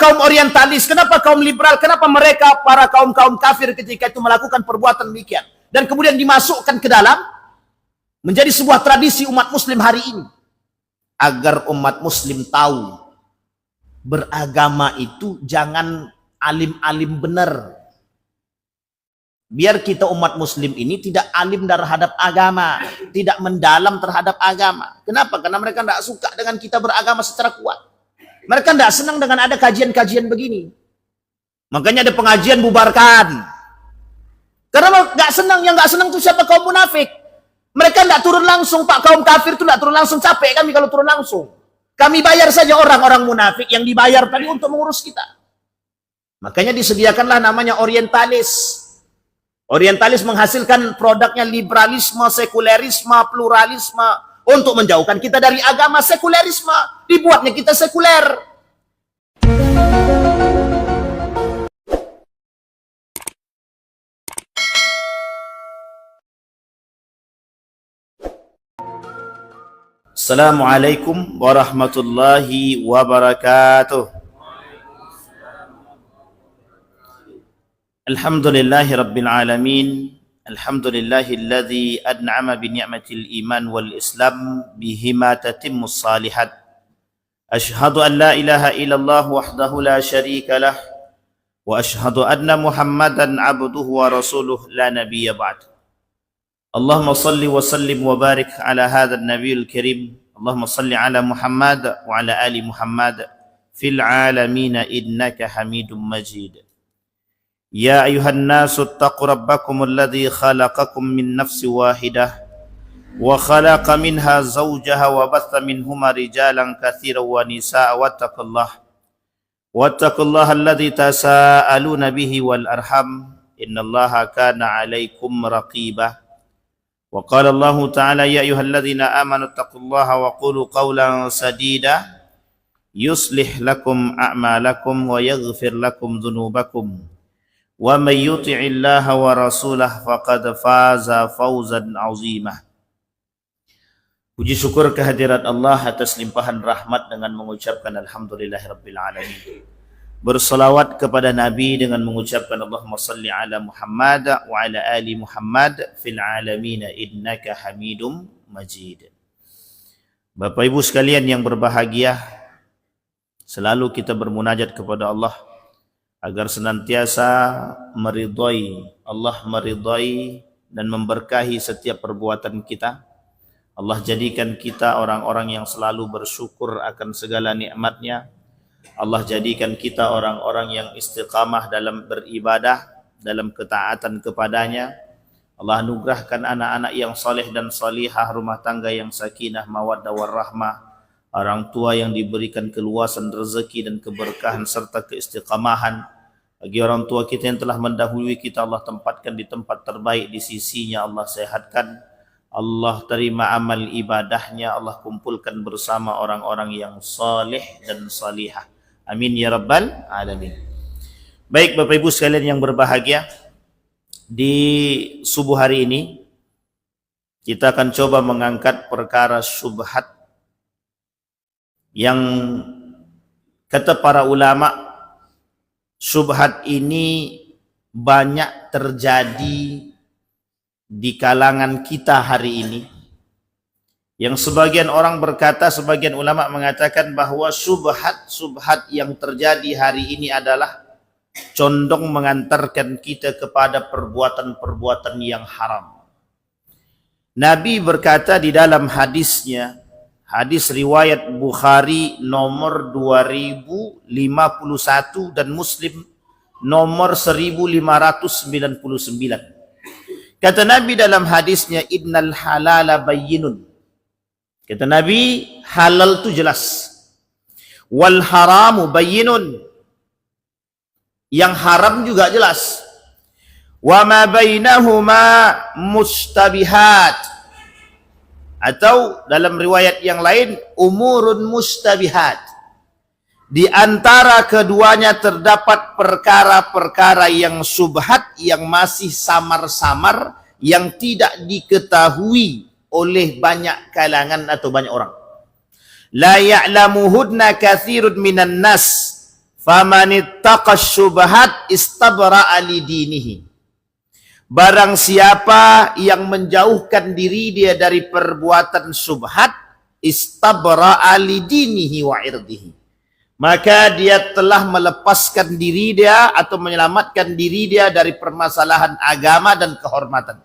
kaum orientalis, kenapa kaum liberal, kenapa mereka para kaum-kaum kafir ketika itu melakukan perbuatan demikian. Dan kemudian dimasukkan ke dalam menjadi sebuah tradisi umat muslim hari ini. Agar umat muslim tahu beragama itu jangan alim-alim benar. Biar kita umat muslim ini tidak alim terhadap agama, tidak mendalam terhadap agama. Kenapa? Karena mereka tidak suka dengan kita beragama secara kuat. Mereka tidak senang dengan ada kajian-kajian begini. Makanya ada pengajian bubarkan. Karena nggak senang, yang nggak senang itu siapa? Kaum munafik. Mereka tidak turun langsung, Pak. Kaum kafir itu tidak turun langsung, capek kami kalau turun langsung. Kami bayar saja orang-orang munafik yang dibayar tadi untuk mengurus kita. Makanya disediakanlah namanya orientalis. Orientalis menghasilkan produknya liberalisme, sekulerisme, pluralisme untuk menjauhkan kita dari agama sekulerisme. Dibuatnya kita sekuler. Assalamualaikum warahmatullahi wabarakatuh. Alhamdulillahi Rabbil Alamin. Alhamdulillahilladzi an'ama bi ni'matil iman wal islam bihima tatimmus salihat. Ashhadu an la ilaha illallah wahdahu la syarika lah wa ashhadu anna Muhammadan abduhu wa rasuluh la nabiyya ba'd. Allahumma salli wa sallim wa barik ala hadzal nabiyil karim. Allahumma salli ala Muhammad wa ala ali Muhammad fil alamin innaka Hamidum Majid. يا أيها الناس اتقوا ربكم الذي خلقكم من نفس واحدة وخلق منها زوجها وبث منهما رجالا كثيرا ونساء واتقوا الله الذي تساءلون به والأرحم إن الله كان عليكم رقيبا وقال الله تعالى يا أيها الذين آمنوا اتقوا الله وقولوا قولا سديدا يصلح لكم أعمالكم ويغفر لكم ذنوبكم وَمَن يُطِعِ اللَّهَ وَرَسُولَهُ فَقَدْ فَازَ فَوْزًا عَظِيمًا. Puji syukur kehadirat Allah atas limpahan rahmat dengan mengucapkan alhamdulillahirabbil alamin. Berselawat kepada Nabi dengan mengucapkan Allahumma salli ala Muhammad wa ala ali Muhammad fil alamin innaka Hamidum Majid. Bapak Ibu sekalian yang berbahagia, selalu kita bermunajat kepada Allah agar senantiasa Allah meridhai dan memberkahi setiap perbuatan kita. Allah jadikan kita orang-orang yang selalu bersyukur akan segala nikmat-Nya. Allah jadikan kita orang-orang yang istiqamah dalam beribadah, dalam ketaatan kepadanya. Allah anugerahkan anak-anak yang saleh dan salihah, rumah tangga yang sakinah, mawaddah warahmah, orang tua yang diberikan keluasan rezeki dan keberkahan serta keistiqamahan. Bagi orang tua kita yang telah mendahului kita, Allah tempatkan di tempat terbaik di sisinya, Allah sehatkan, Allah terima amal ibadahnya, Allah kumpulkan bersama orang-orang yang saleh dan salihah. Amin ya rabbal alamin. Baik Bapak Ibu sekalian yang berbahagia, di subuh hari ini kita akan coba mengangkat perkara syubhat yang kata para ulama, syubhat ini banyak terjadi di kalangan kita hari ini. Yang sebagian orang berkata, sebagian ulama mengatakan bahwa syubhat yang terjadi hari ini adalah condong mengantarkan kita kepada perbuatan-perbuatan yang haram. Nabi berkata di dalam hadisnya, hadis riwayat Bukhari nomor 2051 dan Muslim nomor 1599. Kata Nabi dalam hadisnya, innal halala bayyinun. Kata Nabi, halal itu jelas. Wal haramu bayyinun. Yang haram juga jelas. Wa ma bainahuma mustabihat. Atau dalam riwayat yang lain, umurun mustabihat. Di antara keduanya terdapat perkara-perkara yang subhat, yang masih samar-samar, yang tidak diketahui oleh banyak kalangan atau banyak orang. La ya'lamuhudna katsirun minan nas, Famanittaqas syubhat istabra'a lidinihi. Barang siapa yang menjauhkan diri dia dari perbuatan syubhat, istabra'a lidinihi wa irdihi, maka dia telah melepaskan diri dia atau menyelamatkan diri dia dari permasalahan agama dan kehormatan.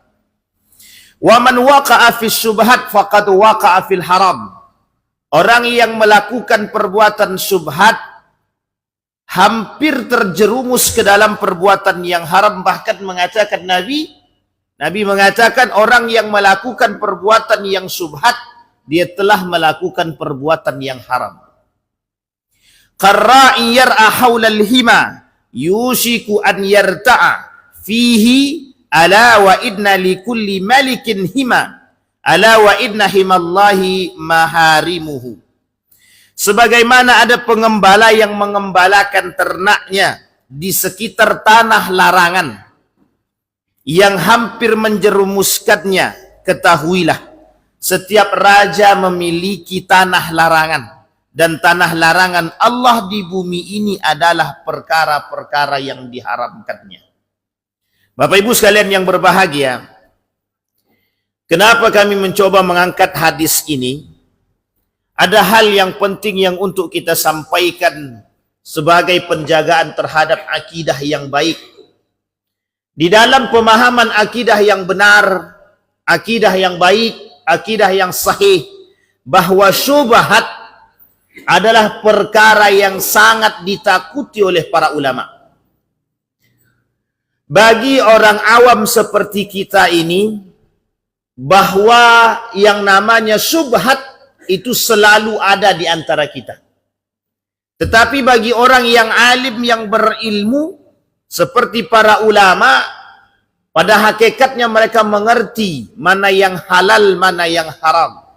Wa man waqa'a fis syubhat faqad waqa'a fil haram. Orang yang melakukan perbuatan syubhat hampir terjerumus ke dalam perbuatan yang haram. Bahkan mengatakan Nabi mengatakan orang yang melakukan perbuatan yang syubhat, dia telah melakukan perbuatan yang haram. Qarra'i yar'a hawlal hima yushiku an yarta'a fihi ala wa idna likulli malikin hima ala wa idna himallahi maharimuhu. Sebagaimana ada pengembala yang mengembalakan ternaknya di sekitar tanah larangan yang hampir menjerumuskannya, ketahuilah, setiap raja memiliki tanah larangan, dan tanah larangan Allah di bumi ini adalah perkara-perkara yang diharamkannya. Bapak Ibu sekalian yang berbahagia, kenapa kami mencoba mengangkat hadis ini? Ada hal yang penting yang untuk kita sampaikan sebagai penjagaan terhadap akidah yang baik. Di dalam pemahaman akidah yang benar, akidah yang baik, akidah yang sahih, bahwa syubhat adalah perkara yang sangat ditakuti oleh para ulama. Bagi orang awam seperti kita ini, bahwa yang namanya syubhat itu selalu ada di antara kita. Tetapi bagi orang yang alim, yang berilmu, seperti para ulama, pada hakikatnya mereka mengerti mana yang halal, mana yang haram.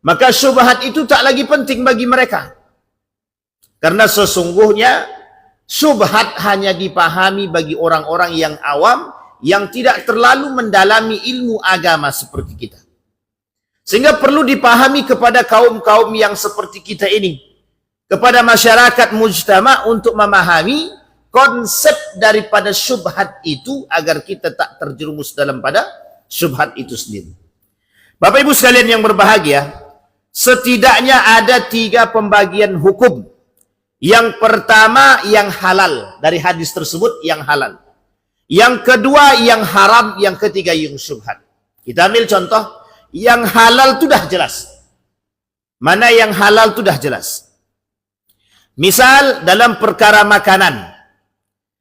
Maka syubhat itu tak lagi penting bagi mereka. Karena sesungguhnya syubhat hanya dipahami bagi orang-orang yang awam, yang tidak terlalu mendalami ilmu agama seperti kita. Sehingga perlu dipahami kepada kaum-kaum yang seperti kita ini, kepada masyarakat mujtama, untuk memahami konsep daripada syubhat itu agar kita tak terjerumus dalam pada syubhat itu sendiri. Bapak Ibu sekalian yang berbahagia, setidaknya ada 3 pembagian hukum. Yang pertama yang halal, dari hadis tersebut yang halal. Yang kedua yang haram, yang ketiga yang syubhat. Kita ambil contoh. Yang halal itu dah jelas. Mana yang halal itu dah jelas. Misal dalam perkara makanan,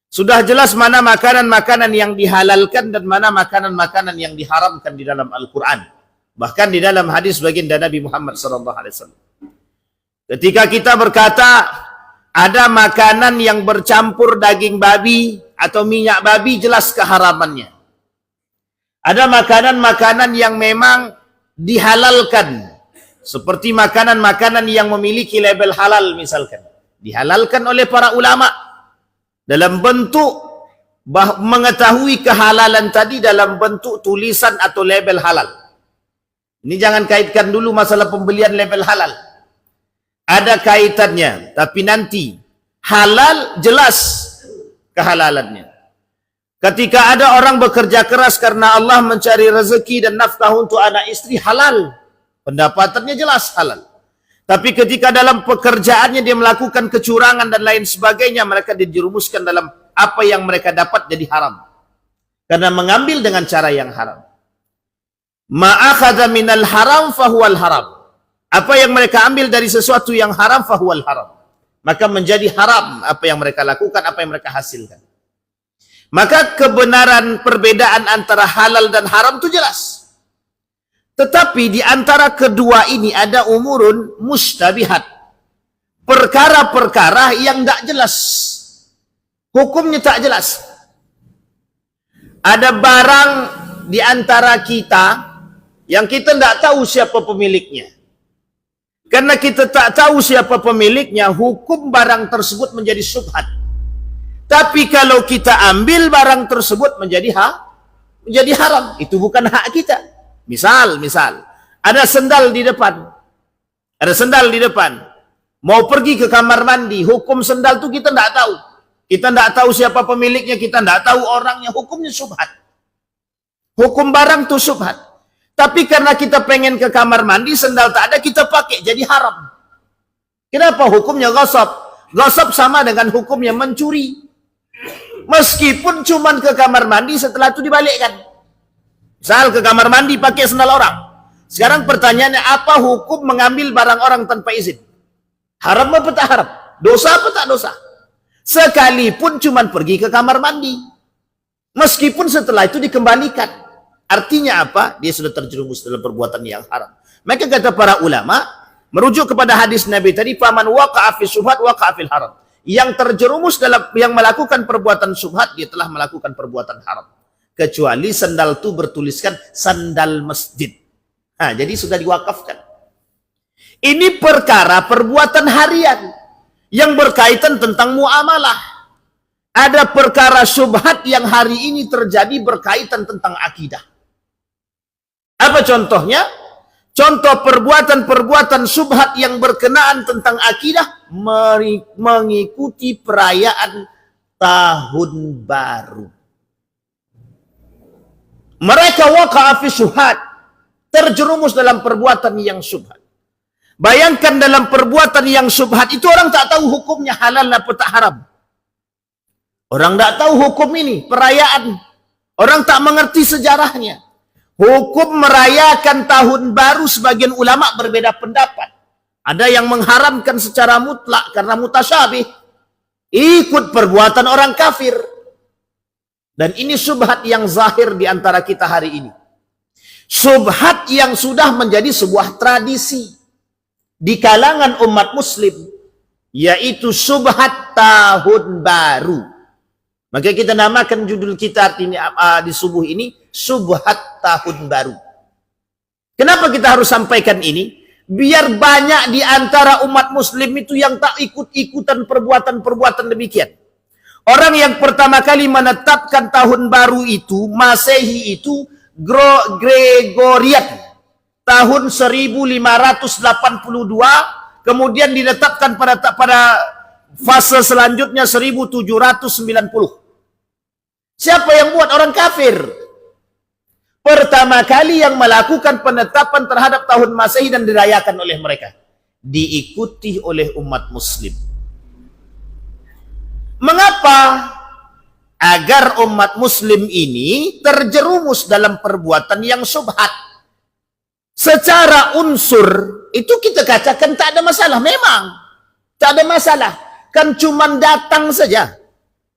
sudah jelas mana makanan-makanan yang dihalalkan dan mana makanan-makanan yang diharamkan di dalam Al-Quran. Bahkan di dalam hadis baginda Nabi Muhammad SAW. Ketika kita berkata ada makanan yang bercampur daging babi atau minyak babi, jelas keharamannya. Ada makanan-makanan yang memang dihalalkan, seperti makanan-makanan yang memiliki label halal misalkan. Dihalalkan oleh para ulama dalam bentuk mengetahui kehalalan tadi dalam bentuk tulisan atau label halal. Ini jangan kaitkan dulu masalah pembelian label halal. Ada kaitannya, tapi nanti halal jelas kehalalannya. Ketika ada orang bekerja keras karena Allah mencari rezeki dan nafkah untuk anak istri, halal. Pendapatannya jelas halal. Tapi ketika dalam pekerjaannya dia melakukan kecurangan dan lain sebagainya, mereka dijerumuskan dalam apa yang mereka dapat jadi haram. Karena mengambil dengan cara yang haram. Ma'akhadha minal haram fahuwal haram. Apa yang mereka ambil dari sesuatu yang haram, fahuwal haram. Maka menjadi haram apa yang mereka lakukan, apa yang mereka hasilkan. Maka kebenaran perbedaan antara halal dan haram itu jelas. Tetapi di antara kedua ini ada umurun mustabihat. Perkara-perkara yang tak jelas. Hukumnya tak jelas. Ada barang di antara kita yang kita tidak tahu siapa pemiliknya. Karena kita tak tahu siapa pemiliknya, hukum barang tersebut menjadi syubhat. Tapi kalau kita ambil barang tersebut menjadi haram, itu bukan hak kita. Misal, ada sendal di depan. Mau pergi ke kamar mandi, hukum sendal itu kita tidak tahu. Kita tidak tahu siapa pemiliknya, kita tidak tahu orangnya, hukumnya syubhat. Hukum barang itu syubhat. Tapi karena kita pengen ke kamar mandi, sendal tak ada, kita pakai, jadi haram. Kenapa? Hukumnya ghasab. Ghasab sama dengan hukumnya mencuri. Meskipun cuman ke kamar mandi, setelah itu dibalikkan. Misal ke kamar mandi pakai sendal orang. Sekarang pertanyaannya, apa hukum mengambil barang orang tanpa izin? Haram apa tak haram? Dosa apa tak dosa? Sekalipun cuman pergi ke kamar mandi. Meskipun setelah itu dikembalikan. Artinya apa? Dia sudah terjerumus dalam perbuatan yang haram. Maka kata para ulama, merujuk kepada hadis Nabi tadi, faman waqa'a fi syubhat waqa'a fil haram. Yang terjerumus dalam yang melakukan perbuatan syubhat, dia telah melakukan perbuatan haram. Kecuali sandal itu bertuliskan sandal masjid. Nah, jadi sudah diwakafkan. Ini perkara perbuatan harian yang berkaitan tentang muamalah. Ada perkara syubhat yang hari ini terjadi berkaitan tentang akidah. Apa contohnya? Contoh perbuatan-perbuatan syubhat yang berkenaan tentang akidah, mengikuti perayaan tahun baru. Mereka waqa'a fi syubhat, terjerumus dalam perbuatan yang syubhat. Bayangkan dalam perbuatan yang syubhat itu orang tak tahu hukumnya halal atau tak haram. Orang tak tahu hukum ini, perayaan. Orang tak mengerti sejarahnya. Hukum merayakan tahun baru, sebagian ulama berbeda pendapat. Ada yang mengharamkan secara mutlak karena mutasyabih. Ikut perbuatan orang kafir. Dan ini syubhat yang zahir di antara kita hari ini. Syubhat yang sudah menjadi sebuah tradisi di kalangan umat muslim, yaitu syubhat tahun baru. Maka kita namakan judul kita ini di subuh ini syubhat tahun baru. Kenapa kita harus sampaikan ini? Biar banyak di antara umat muslim itu yang tak ikut-ikutan perbuatan-perbuatan demikian. Orang yang pertama kali menetapkan tahun baru itu, Masehi itu Gregorian, tahun 1582, kemudian ditetapkan pada fase selanjutnya 1790. Siapa yang buat? Orang kafir. Pertama kali yang melakukan penetapan terhadap tahun Masehi dan dirayakan oleh mereka, diikuti oleh umat muslim. Mengapa? Agar umat muslim ini terjerumus dalam perbuatan yang syubhat. Secara unsur itu kita katakan tak ada masalah. Memang tak ada masalah. Kan cuman datang saja,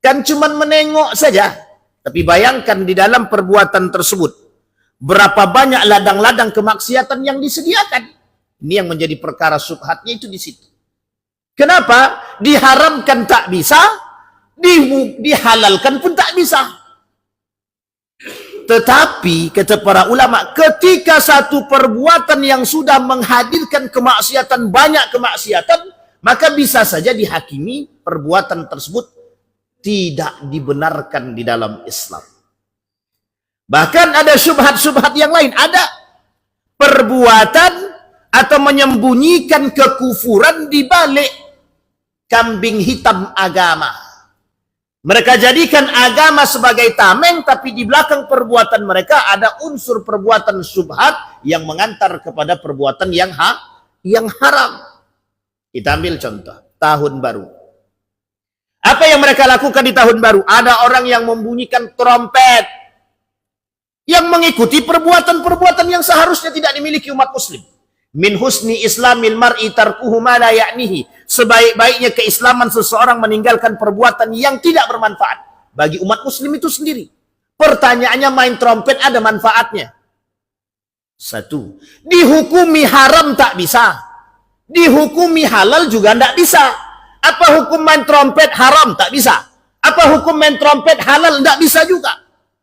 kan cuman menengok saja. Tapi bayangkan di dalam perbuatan tersebut berapa banyak ladang-ladang kemaksiatan yang disediakan. Ini yang menjadi perkara syubhatnya itu di situ. Kenapa? Diharamkan tak bisa, dihalalkan pun tak bisa. Tetapi kata para ulama, ketika satu perbuatan yang sudah menghadirkan kemaksiatan, banyak kemaksiatan, maka bisa saja dihakimi perbuatan tersebut tidak dibenarkan di dalam Islam. Bahkan ada syubhat-syubhat yang lain. Ada perbuatan atau menyembunyikan kekufuran di balik kambing hitam agama. Mereka jadikan agama sebagai tameng, tapi di belakang perbuatan mereka ada unsur perbuatan syubhat yang mengantar kepada perbuatan yang haram. Kita ambil contoh, tahun baru. Apa yang mereka lakukan di tahun baru? Ada orang yang membunyikan trompet, yang mengikuti perbuatan-perbuatan yang seharusnya tidak dimiliki umat muslim. Min husni islamil mar'i tarkuhu ma la ya'nihi. Sebaik-baiknya keislaman seseorang meninggalkan perbuatan yang tidak bermanfaat bagi umat muslim itu sendiri. Pertanyaannya, main trompet ada manfaatnya? Satu, dihukumi haram tak bisa, dihukumi halal juga tidak bisa. Apa hukum main trompet haram? Tak bisa. Apa hukum main trompet halal? Tidak bisa juga.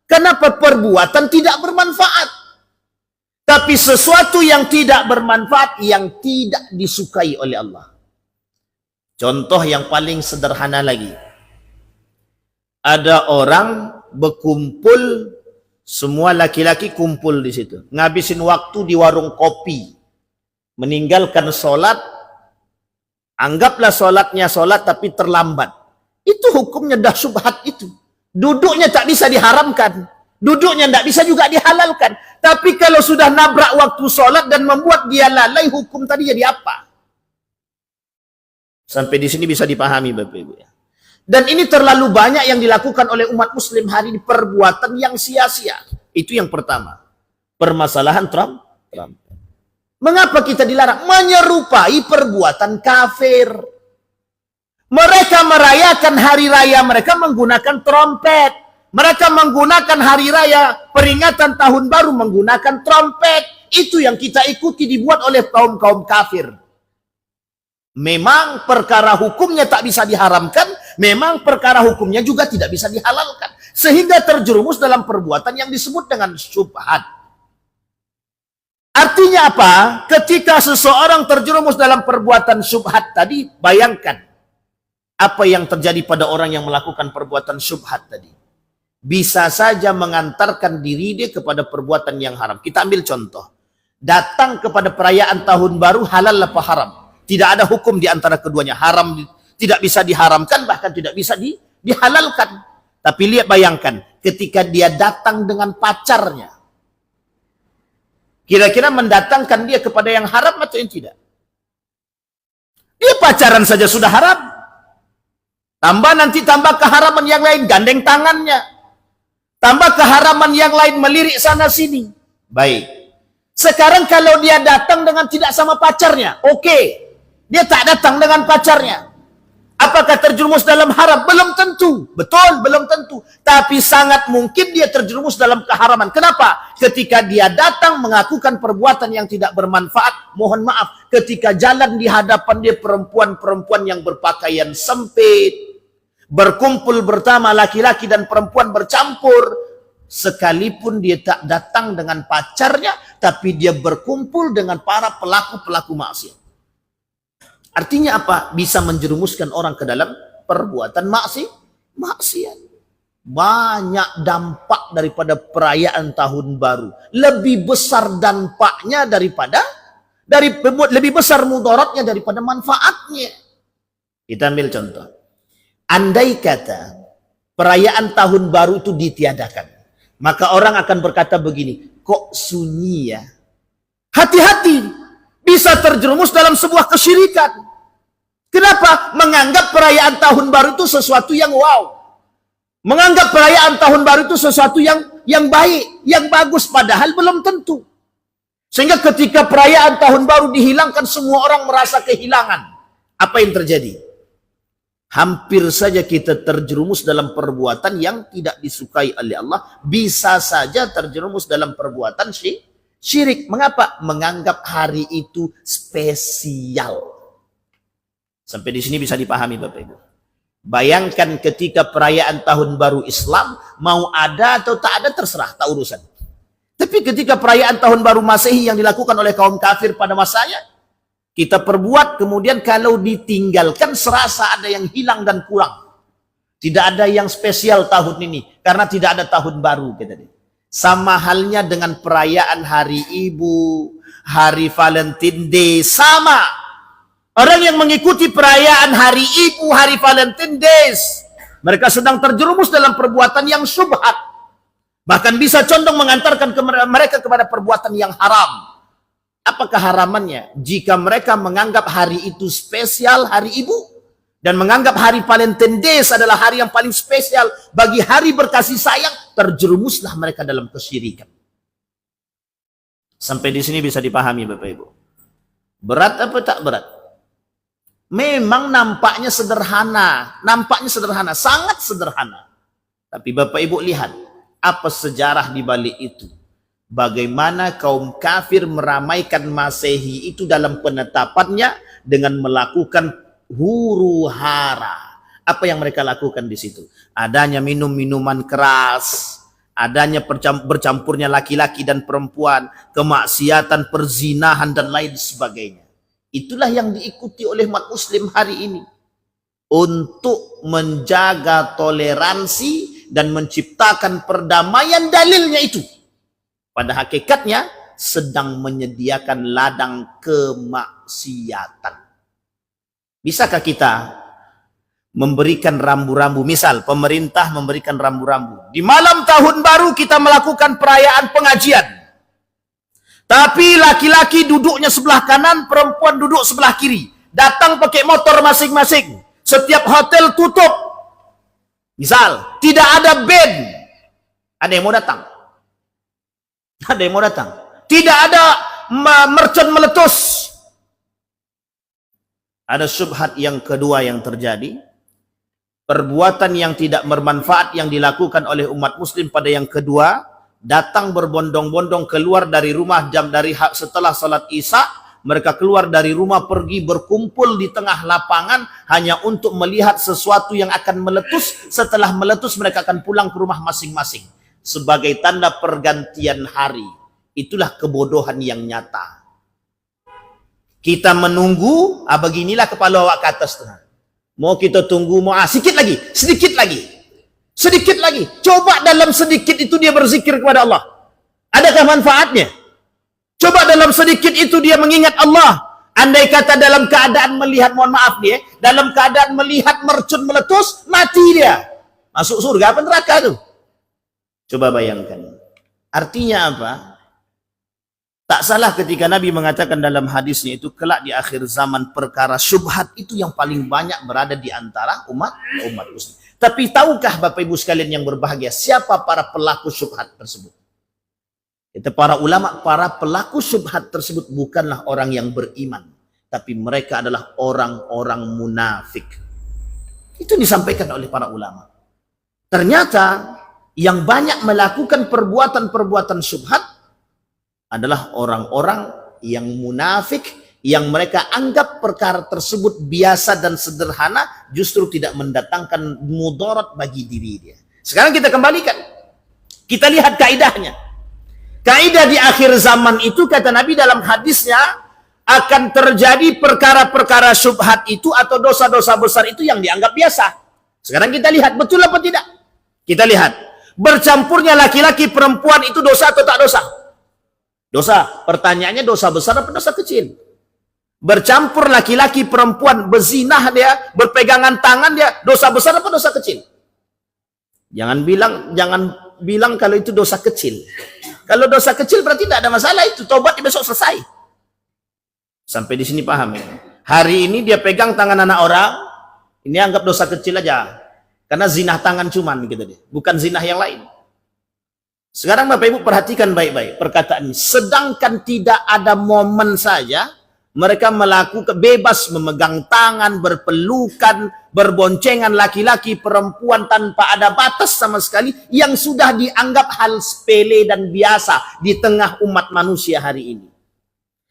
Kenapa? Perbuatan tidak bermanfaat. Tapi sesuatu yang tidak bermanfaat, yang tidak disukai oleh Allah. Contoh yang paling sederhana lagi. Ada orang berkumpul, semua laki-laki kumpul di situ. Ngabisin waktu di warung kopi. Meninggalkan sholat, Anggaplah sholatnya sholat tapi terlambat. Itu hukumnya dah syubhat itu. Duduknya tak bisa diharamkan. Duduknya tak bisa juga dihalalkan. Tapi kalau sudah nabrak waktu sholat dan membuat dia lalai, hukum tadi jadi apa? Sampai di sini bisa dipahami Bapak Ibu ya. Dan ini terlalu banyak yang dilakukan oleh umat muslim hari ini, perbuatan yang sia-sia. Itu yang pertama. Permasalahan Trump. Mengapa kita dilarang? Menyerupai perbuatan kafir. Mereka merayakan hari raya mereka menggunakan trompet. Mereka menggunakan hari raya peringatan tahun baru menggunakan trompet. Itu yang kita ikuti dibuat oleh kaum-kaum kafir. Memang perkara hukumnya tak bisa diharamkan, memang perkara hukumnya juga tidak bisa dihalalkan. Sehingga terjerumus dalam perbuatan yang disebut dengan syubhat. Artinya apa? Ketika seseorang terjerumus dalam perbuatan syubhat tadi, bayangkan apa yang terjadi pada orang yang melakukan perbuatan syubhat tadi. Bisa saja mengantarkan diri dia kepada perbuatan yang haram. Kita ambil contoh. Datang kepada perayaan tahun baru halal apa haram? Tidak ada hukum di antara keduanya. Haram tidak bisa diharamkan, bahkan tidak bisa dihalalkan. Tapi lihat, bayangkan, ketika dia datang dengan pacarnya. Kira-kira mendatangkan dia kepada yang haram atau yang tidak? Dia pacaran saja sudah haram. Tambah keharaman yang lain, gandeng tangannya. Tambah keharaman yang lain, melirik sana sini. Baik. Sekarang kalau dia datang dengan tidak sama pacarnya, oke. Dia tak datang dengan pacarnya. Apakah terjerumus dalam haram? Belum tentu. Betul, belum tentu. Tapi sangat mungkin dia terjerumus dalam keharaman. Kenapa? Ketika dia datang melakukan perbuatan yang tidak bermanfaat, mohon maaf, ketika jalan di hadapan dia perempuan-perempuan yang berpakaian sempit, berkumpul bersama laki-laki dan perempuan bercampur, sekalipun dia tak datang dengan pacarnya, tapi dia berkumpul dengan para pelaku-pelaku maksiat. Artinya apa? Bisa menjerumuskan orang ke dalam perbuatan maksiat. Banyak dampak daripada perayaan tahun baru. Lebih besar dampaknya lebih besar mudaratnya daripada manfaatnya. Kita ambil contoh. Andai kata perayaan tahun baru itu ditiadakan, maka orang akan berkata begini, kok sunyi ya? Hati-hati, bisa terjerumus dalam sebuah kesyirikan. Kenapa? Menganggap perayaan tahun baru itu sesuatu yang wow. Menganggap perayaan tahun baru itu sesuatu yang baik, yang bagus, padahal belum tentu. Sehingga ketika perayaan tahun baru dihilangkan, semua orang merasa kehilangan. Apa yang terjadi? Hampir saja kita terjerumus dalam perbuatan yang tidak disukai oleh Allah. Bisa saja terjerumus dalam perbuatan syirik. Mengapa? Menganggap hari itu spesial. Sampai di sini bisa dipahami Bapak Ibu. Bayangkan ketika perayaan tahun baru Islam, mau ada atau tak ada terserah, tak urusan. Tapi ketika perayaan tahun baru Masehi yang dilakukan oleh kaum kafir pada masanya, kita perbuat, kemudian kalau ditinggalkan serasa ada yang hilang dan kurang. Tidak ada yang spesial tahun ini, karena tidak ada tahun baru. Sama halnya dengan perayaan Hari Ibu, Hari Valentine Day, sama. Orang yang mengikuti perayaan Hari Ibu, Hari Valentine Days, mereka sedang terjerumus dalam perbuatan yang syubhat. Bahkan bisa condong mengantarkan mereka kepada perbuatan yang haram. Apa keharamannya? Jika mereka menganggap hari itu spesial, Hari Ibu, dan menganggap Hari Valentine Days adalah hari yang paling spesial bagi hari berkasih sayang, terjerumuslah mereka dalam kesyirikan. Sampai di sini bisa dipahami Bapak Ibu. Berat apa tak berat? Memang nampaknya sederhana, sangat sederhana. Tapi Bapak Ibu lihat, apa sejarah di balik itu? Bagaimana kaum kafir meramaikan Masehi itu dalam penetapannya dengan melakukan huru hara. Apa yang mereka lakukan di situ? Adanya minum-minuman keras, adanya bercampurnya laki-laki dan perempuan, kemaksiatan, perzinahan dan lain sebagainya. Itulah yang diikuti oleh umat muslim hari ini. Untuk menjaga toleransi dan menciptakan perdamaian, dalilnya itu. Pada hakikatnya sedang menyediakan ladang kemaksiatan. Bisakah kita memberikan rambu-rambu? Misal pemerintah memberikan rambu-rambu. Di malam tahun baru kita melakukan perayaan pengajian. Tapi laki-laki duduknya sebelah kanan, perempuan duduk sebelah kiri. Datang pakai motor masing-masing. Setiap hotel tutup. Misal, tidak ada band. Ada yang mau datang? Ada yang mau datang? Tidak ada mercon meletus. Ada syubhat yang kedua yang terjadi. Perbuatan yang tidak bermanfaat yang dilakukan oleh umat muslim pada yang kedua, datang berbondong-bondong keluar dari rumah setelah salat Isya, mereka keluar dari rumah pergi berkumpul di tengah lapangan hanya untuk melihat sesuatu yang akan meletus. Setelah meletus mereka akan pulang ke rumah masing-masing sebagai tanda pergantian hari. Itulah kebodohan yang nyata. Kita menunggu, beginilah kepala awak ke atas tuh. Mau kita tunggu, sedikit lagi, sedikit lagi. Sedikit lagi. Coba dalam sedikit itu dia berzikir kepada Allah. Adakah manfaatnya? Coba dalam sedikit itu dia mengingat Allah. Andai kata dalam keadaan melihat, mohon maaf dia, dalam keadaan melihat mercun meletus, mati dia. Masuk surga apa neraka tuh? Coba bayangkan. Artinya apa? Tak salah ketika Nabi mengatakan dalam hadisnya itu, kelak di akhir zaman perkara syubhat itu yang paling banyak berada di antara umat muslim. Tapi tahukah Bapak Ibu sekalian yang berbahagia, siapa para pelaku syubhat tersebut? Itu para ulama, para pelaku syubhat tersebut bukanlah orang yang beriman, tapi mereka adalah orang-orang munafik. Itu disampaikan oleh para ulama. Ternyata yang banyak melakukan perbuatan-perbuatan syubhat adalah orang-orang yang munafik, yang mereka anggap perkara tersebut biasa dan sederhana, justru tidak mendatangkan mudarat bagi diri dia. Sekarang kita kembalikan. Kita lihat kaidahnya. Kaidah di akhir zaman itu, kata Nabi dalam hadisnya, akan terjadi perkara-perkara syubhat itu atau dosa-dosa besar itu yang dianggap biasa. Sekarang kita lihat, betul apa tidak? Kita lihat. Bercampurnya laki-laki perempuan itu dosa atau tak dosa? Dosa. Pertanyaannya dosa besar apa dosa kecil? Bercampur laki-laki perempuan, berzinah dia, berpegangan tangan dia, dosa besar apa dosa kecil? Jangan bilang kalau itu dosa kecil. Kalau dosa kecil berarti tidak ada masalah, itu tobat besok selesai. Sampai di sini paham ya? Hari ini dia pegang tangan anak orang, ini anggap dosa kecil aja. Karena zinah tangan cuman gitu deh, bukan zinah yang lain. Sekarang Bapak Ibu perhatikan baik-baik perkataan ini. Sedangkan tidak ada momen saja mereka melakukan bebas memegang tangan, berpelukan, berboncengan laki-laki perempuan tanpa ada batas sama sekali, yang sudah dianggap hal sepele dan biasa di tengah umat manusia hari ini.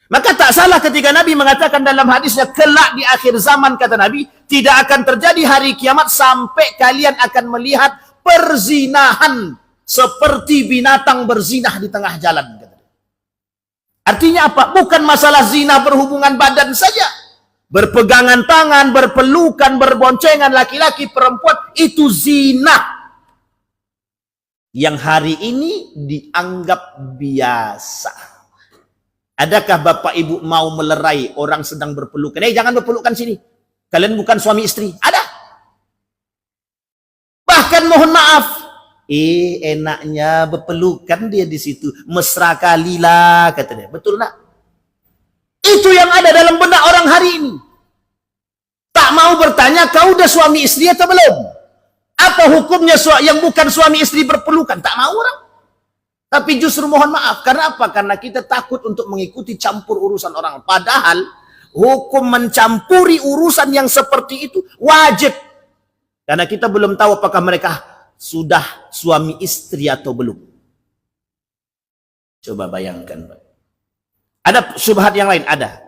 Maka tak salah ketika Nabi mengatakan dalam hadisnya, kelak di akhir zaman, kata Nabi, tidak akan terjadi hari kiamat sampai kalian akan melihat perzinahan seperti binatang berzinah di tengah jalan. Artinya apa? Bukan masalah zina berhubungan badan saja. Berpegangan tangan, berpelukan, berboncengan laki-laki perempuan, itu zina yang hari ini dianggap biasa. Adakah Bapak Ibu mau melerai orang sedang berpelukan? Jangan berpelukan sini. Kalian bukan suami istri. Ada. Bahkan mohon maaf, enaknya berpelukan dia di situ, mesra kali lah, kata dia. Betul nak? Itu yang ada dalam benak orang hari ini. Tak mau bertanya, kau udah suami istri atau belum? Apa hukumnya yang bukan suami istri berpelukan? Tak mau orang. Tapi justru mohon maaf, karena apa? Karena kita takut untuk mengikuti campur urusan orang. Padahal hukum mencampuri urusan yang seperti itu wajib. Karena kita belum tahu apakah mereka sudah suami istri atau belum. Coba bayangkan. Ada syubhat yang lain? Ada.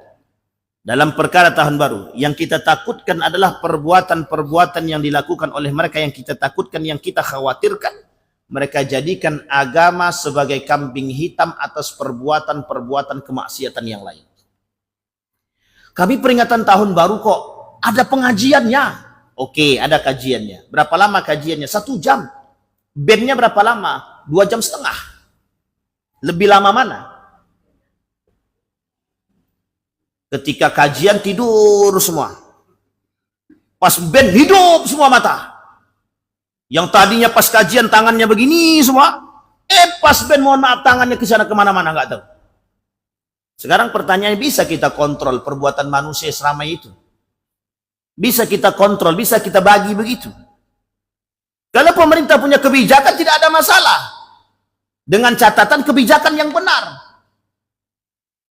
Dalam perkara tahun baru, yang kita takutkan adalah perbuatan-perbuatan yang dilakukan oleh mereka, yang kita takutkan, yang kita khawatirkan. Mereka jadikan agama sebagai kambing hitam atas perbuatan-perbuatan kemaksiatan yang lain. Kami peringatan tahun baru kok, ada pengajiannya. Oke, ada kajiannya. Berapa lama kajiannya? 1 jam. Bandnya berapa lama? 2,5 jam. Lebih lama mana? Ketika kajian tidur semua. Pas band hidup semua mata. Yang tadinya pas kajian tangannya begini semua. Pas band mohon maaf tangannya ke sana kemana-mana nggak tahu. Sekarang pertanyaannya, bisa kita kontrol perbuatan manusia seramai itu? Bisa kita kontrol, bisa kita bagi begitu. Kalau pemerintah punya kebijakan tidak ada masalah. Dengan catatan kebijakan yang benar.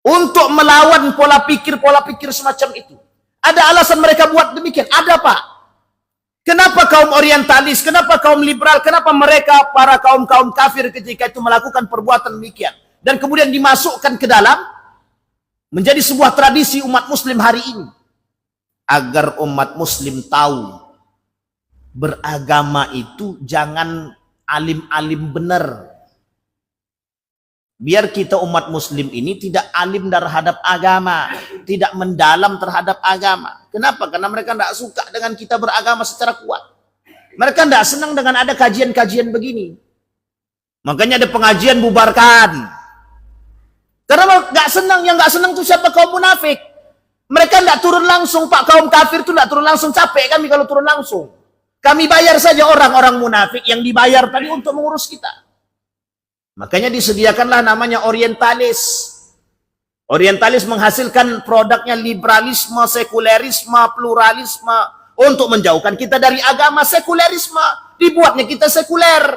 Untuk melawan pola pikir semacam itu. Ada alasan mereka buat demikian? Ada, Pak. Kenapa kaum orientalis, kenapa kaum liberal, kenapa mereka para kaum-kaum kafir ketika itu melakukan perbuatan demikian? Dan kemudian dimasukkan ke dalam menjadi sebuah tradisi umat muslim hari ini. Agar umat muslim tahu beragama itu jangan alim-alim benar. Biar kita umat muslim ini tidak alim terhadap agama, tidak mendalam terhadap agama. Kenapa? Karena mereka tidak suka dengan kita beragama secara kuat. Mereka tidak senang dengan ada kajian-kajian begini. Makanya ada pengajian bubarkan. Karena nggak senang, yang nggak senang itu siapa? Kaum munafik. Mereka tidak turun langsung, Pak. Kaum kafir itu tidak turun langsung, capek kami kalau turun langsung. Kami bayar saja orang-orang munafik yang dibayar tadi untuk mengurus kita. Makanya disediakanlah namanya orientalis. Orientalis menghasilkan produknya liberalisme, sekulerisme, pluralisme. Untuk menjauhkan kita dari agama sekulerisme. Dibuatnya kita sekuler.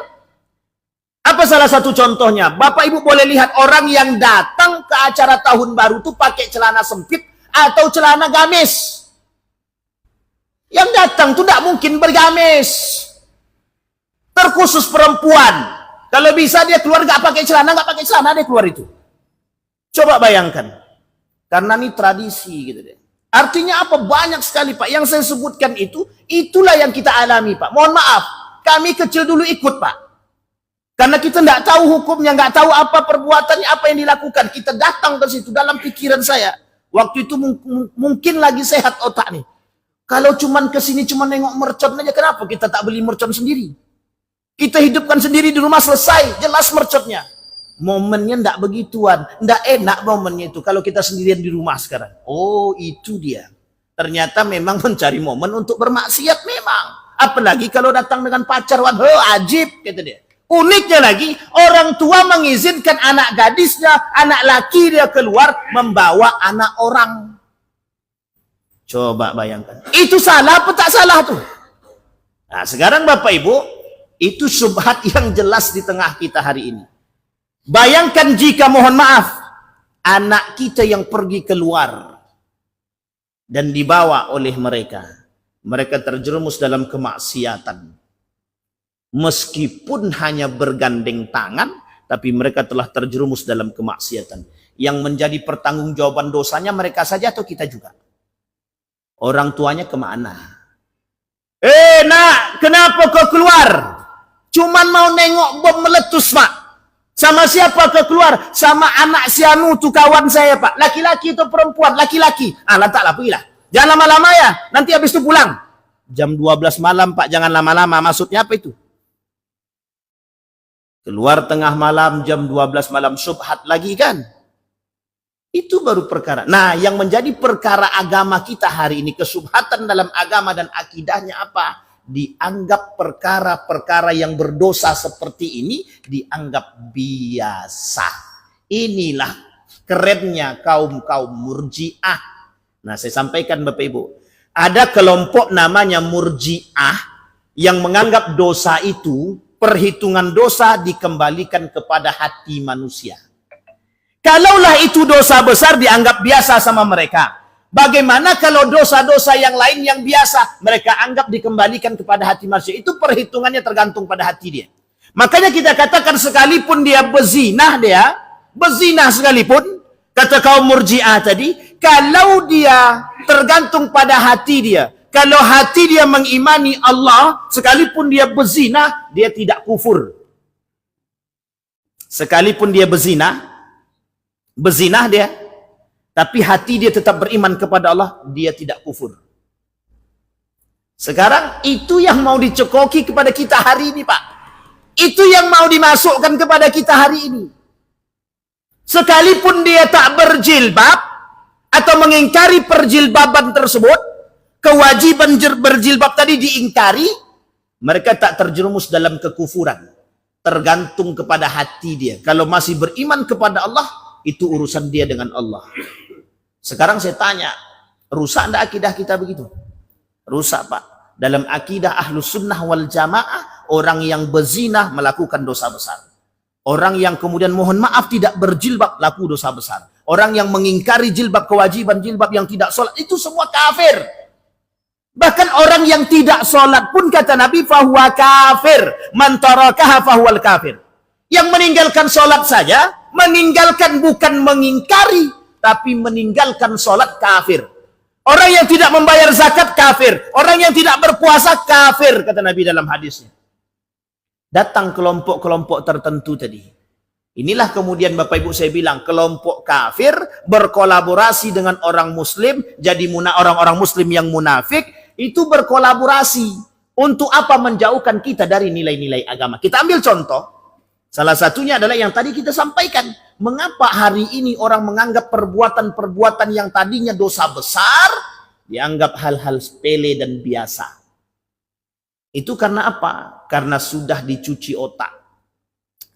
Apa salah satu contohnya? Bapak Ibu boleh lihat orang yang datang ke acara tahun baru itu pakai celana sempit atau celana gamis. Yang datang itu tidak mungkin bergamis. Terkhusus perempuan. Kalau bisa dia keluar nggak pakai celana dia keluar itu. Coba bayangkan. Karena ini tradisi gitu deh. Artinya apa? Banyak sekali, Pak. Yang saya sebutkan itu, itulah yang kita alami, Pak. Mohon maaf, kami kecil dulu ikut, Pak. Karena kita nggak tahu hukumnya, nggak tahu apa perbuatannya, apa yang dilakukan. Kita datang ke situ dalam pikiran saya. Waktu itu mungkin lagi sehat otak nih. Kalau cuman kesini cuma nengok mercon aja, kenapa kita tak beli mercon sendiri? Kita hidupkan sendiri di rumah, selesai, jelas mercotnya. Momennya ndak begituan, ndak enak momennya itu kalau kita sendirian di rumah sekarang. Oh, itu dia. Ternyata memang mencari momen untuk bermaksiat memang. Apalagi kalau datang dengan pacar, wah ajib, kata dia. Uniknya lagi, orang tua mengizinkan anak gadisnya, anak laki dia keluar membawa anak orang. Coba bayangkan. Itu salah apa tak salah tuh? Nah, sekarang Bapak Ibu, itu syubhat yang jelas di tengah kita hari ini. Bayangkan jika, mohon maaf, anak kita yang pergi keluar dan dibawa oleh mereka. Mereka terjerumus dalam kemaksiatan. Meskipun hanya bergandeng tangan, tapi mereka telah terjerumus dalam kemaksiatan. Yang menjadi pertanggungjawaban dosanya mereka saja atau kita juga? Orang tuanya kemana? Nak, kenapa kau keluar? Cuman mau nengok bom meletus, Pak. Sama siapa kau keluar? Sama anak si Anu tuh kawan saya, Pak. Laki-laki atau perempuan? Laki-laki. Lantaklah, pergilah. Jangan lama-lama ya. Nanti habis itu pulang. Jam 12 malam, Pak. Jangan lama-lama. Maksudnya apa itu? Keluar tengah malam, jam 12 malam. Syubhat lagi kan? Itu baru perkara. Nah, yang menjadi perkara agama kita hari ini, kesubhatan dalam agama dan akidahnya apa? Dianggap perkara-perkara yang berdosa seperti ini dianggap biasa. Inilah kerennya kaum-kaum murji'ah. Nah, saya sampaikan Bapak Ibu, ada kelompok namanya murji'ah yang menganggap dosa itu, perhitungan dosa dikembalikan kepada hati manusia. Kalaulah itu dosa besar dianggap biasa sama mereka. Bagaimana kalau dosa-dosa yang lain yang biasa mereka anggap dikembalikan kepada hati manusia? Itu perhitungannya tergantung pada hati dia. Makanya kita katakan sekalipun dia bezinah sekalipun, kata kaum murji'ah tadi, kalau dia tergantung pada hati dia, kalau hati dia mengimani Allah, sekalipun dia bezinah, dia tidak kufur. Sekalipun dia bezinah dia, tapi hati dia tetap beriman kepada Allah, dia tidak kufur. Sekarang itu yang mau dicekoki kepada kita hari ini, Pak. Itu yang mau dimasukkan kepada kita hari ini. Sekalipun dia tak berjilbab atau mengingkari perjilbaban tersebut, kewajiban berjilbab tadi diingkari, mereka tak terjerumus dalam kekufuran. Tergantung kepada hati dia. Kalau masih beriman kepada Allah, itu urusan dia dengan Allah. Sekarang saya tanya, rusak enggak akidah kita begitu? Rusak, Pak. Dalam akidah Ahlus Sunnah wal Jamaah, orang yang berzina melakukan dosa besar. Orang yang kemudian mohon maaf tidak berjilbab laku dosa besar. Orang yang mengingkari jilbab, kewajiban jilbab, yang tidak sholat, itu semua kafir. Bahkan orang yang tidak sholat pun kata Nabi, fahuwa kafir. Man tarakaha fahuwal kafir. Yang meninggalkan sholat saja, meninggalkan bukan mengingkari, tapi meninggalkan sholat kafir. Orang yang tidak membayar zakat kafir. Orang yang tidak berpuasa kafir, kata Nabi dalam hadisnya. Datang kelompok-kelompok tertentu tadi. Inilah kemudian Bapak Ibu saya bilang, kelompok kafir berkolaborasi dengan orang muslim, jadi orang-orang muslim yang munafik, itu berkolaborasi. Untuk apa? Menjauhkan kita dari nilai-nilai agama. Kita ambil contoh, salah satunya adalah yang tadi kita sampaikan. Mengapa hari ini orang menganggap perbuatan-perbuatan yang tadinya dosa besar, dianggap hal-hal sepele dan biasa. Itu karena apa? Karena sudah dicuci otak.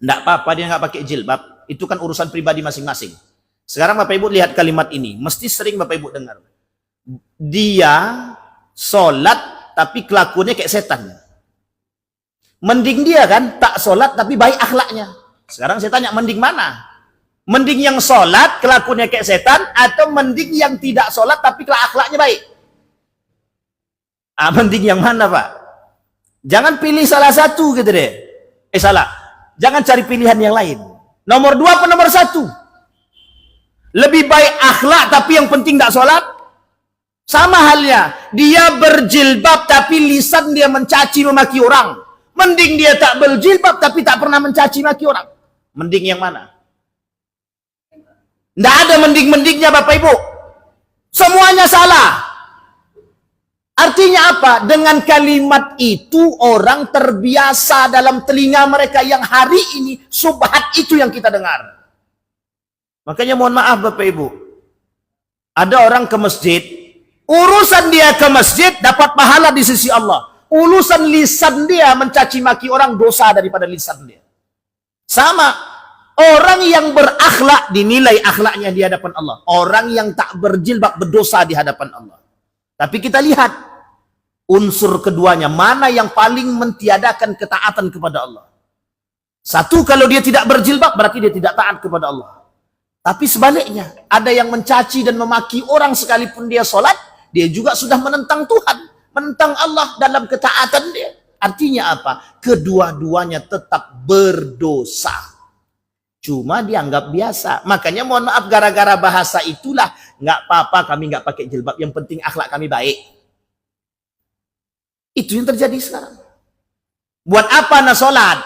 Tidak apa-apa dia nggak pakai jilbab. Itu kan urusan pribadi masing-masing. Sekarang Bapak Ibu lihat kalimat ini. Mesti sering Bapak Ibu dengar. Dia sholat tapi kelakuannya kayak setan. Mending dia kan tak sholat tapi baik akhlaknya. Sekarang saya tanya, mending mana? Mending yang sholat kelakuannya kayak setan, atau mending yang tidak sholat tapi akhlaknya baik? Mending yang mana, Pak? Jangan pilih salah satu gitu deh. Salah. Jangan cari pilihan yang lain. Nomor 2 apa nomor 1? Lebih baik akhlak tapi yang penting tak sholat? Sama halnya. Dia berjilbab tapi lisan dia mencaci memaki orang. Mending dia tak berjilbab tapi tak pernah mencaci maki orang. Mending yang mana? Tidak ada mending-mendingnya Bapak Ibu. Semuanya salah. Artinya apa? Dengan kalimat itu orang terbiasa dalam telinga mereka yang hari ini subhat itu yang kita dengar. Makanya mohon maaf Bapak Ibu. Ada orang ke masjid, urusan dia ke masjid dapat pahala di sisi Allah. Urusan lisan dia mencaci maki orang, dosa daripada lisan dia. Sama, orang yang berakhlak dinilai akhlaknya di hadapan Allah. Orang yang tak berjilbab berdosa di hadapan Allah. Tapi kita lihat unsur keduanya, mana yang paling mentiadakan ketaatan kepada Allah. Satu, kalau dia tidak berjilbab berarti dia tidak taat kepada Allah. Tapi sebaliknya, ada yang mencaci dan memaki orang sekalipun dia sholat, dia juga sudah menentang Tuhan, menentang Allah dalam ketaatan dia. Artinya apa? Kedua-duanya tetap berdosa. Cuma dianggap biasa. Makanya mohon maaf, gara-gara bahasa itulah nggak apa-apa kami nggak pakai jilbab, yang penting akhlak kami baik. Itu yang terjadi sekarang. Buat apa nak sholat?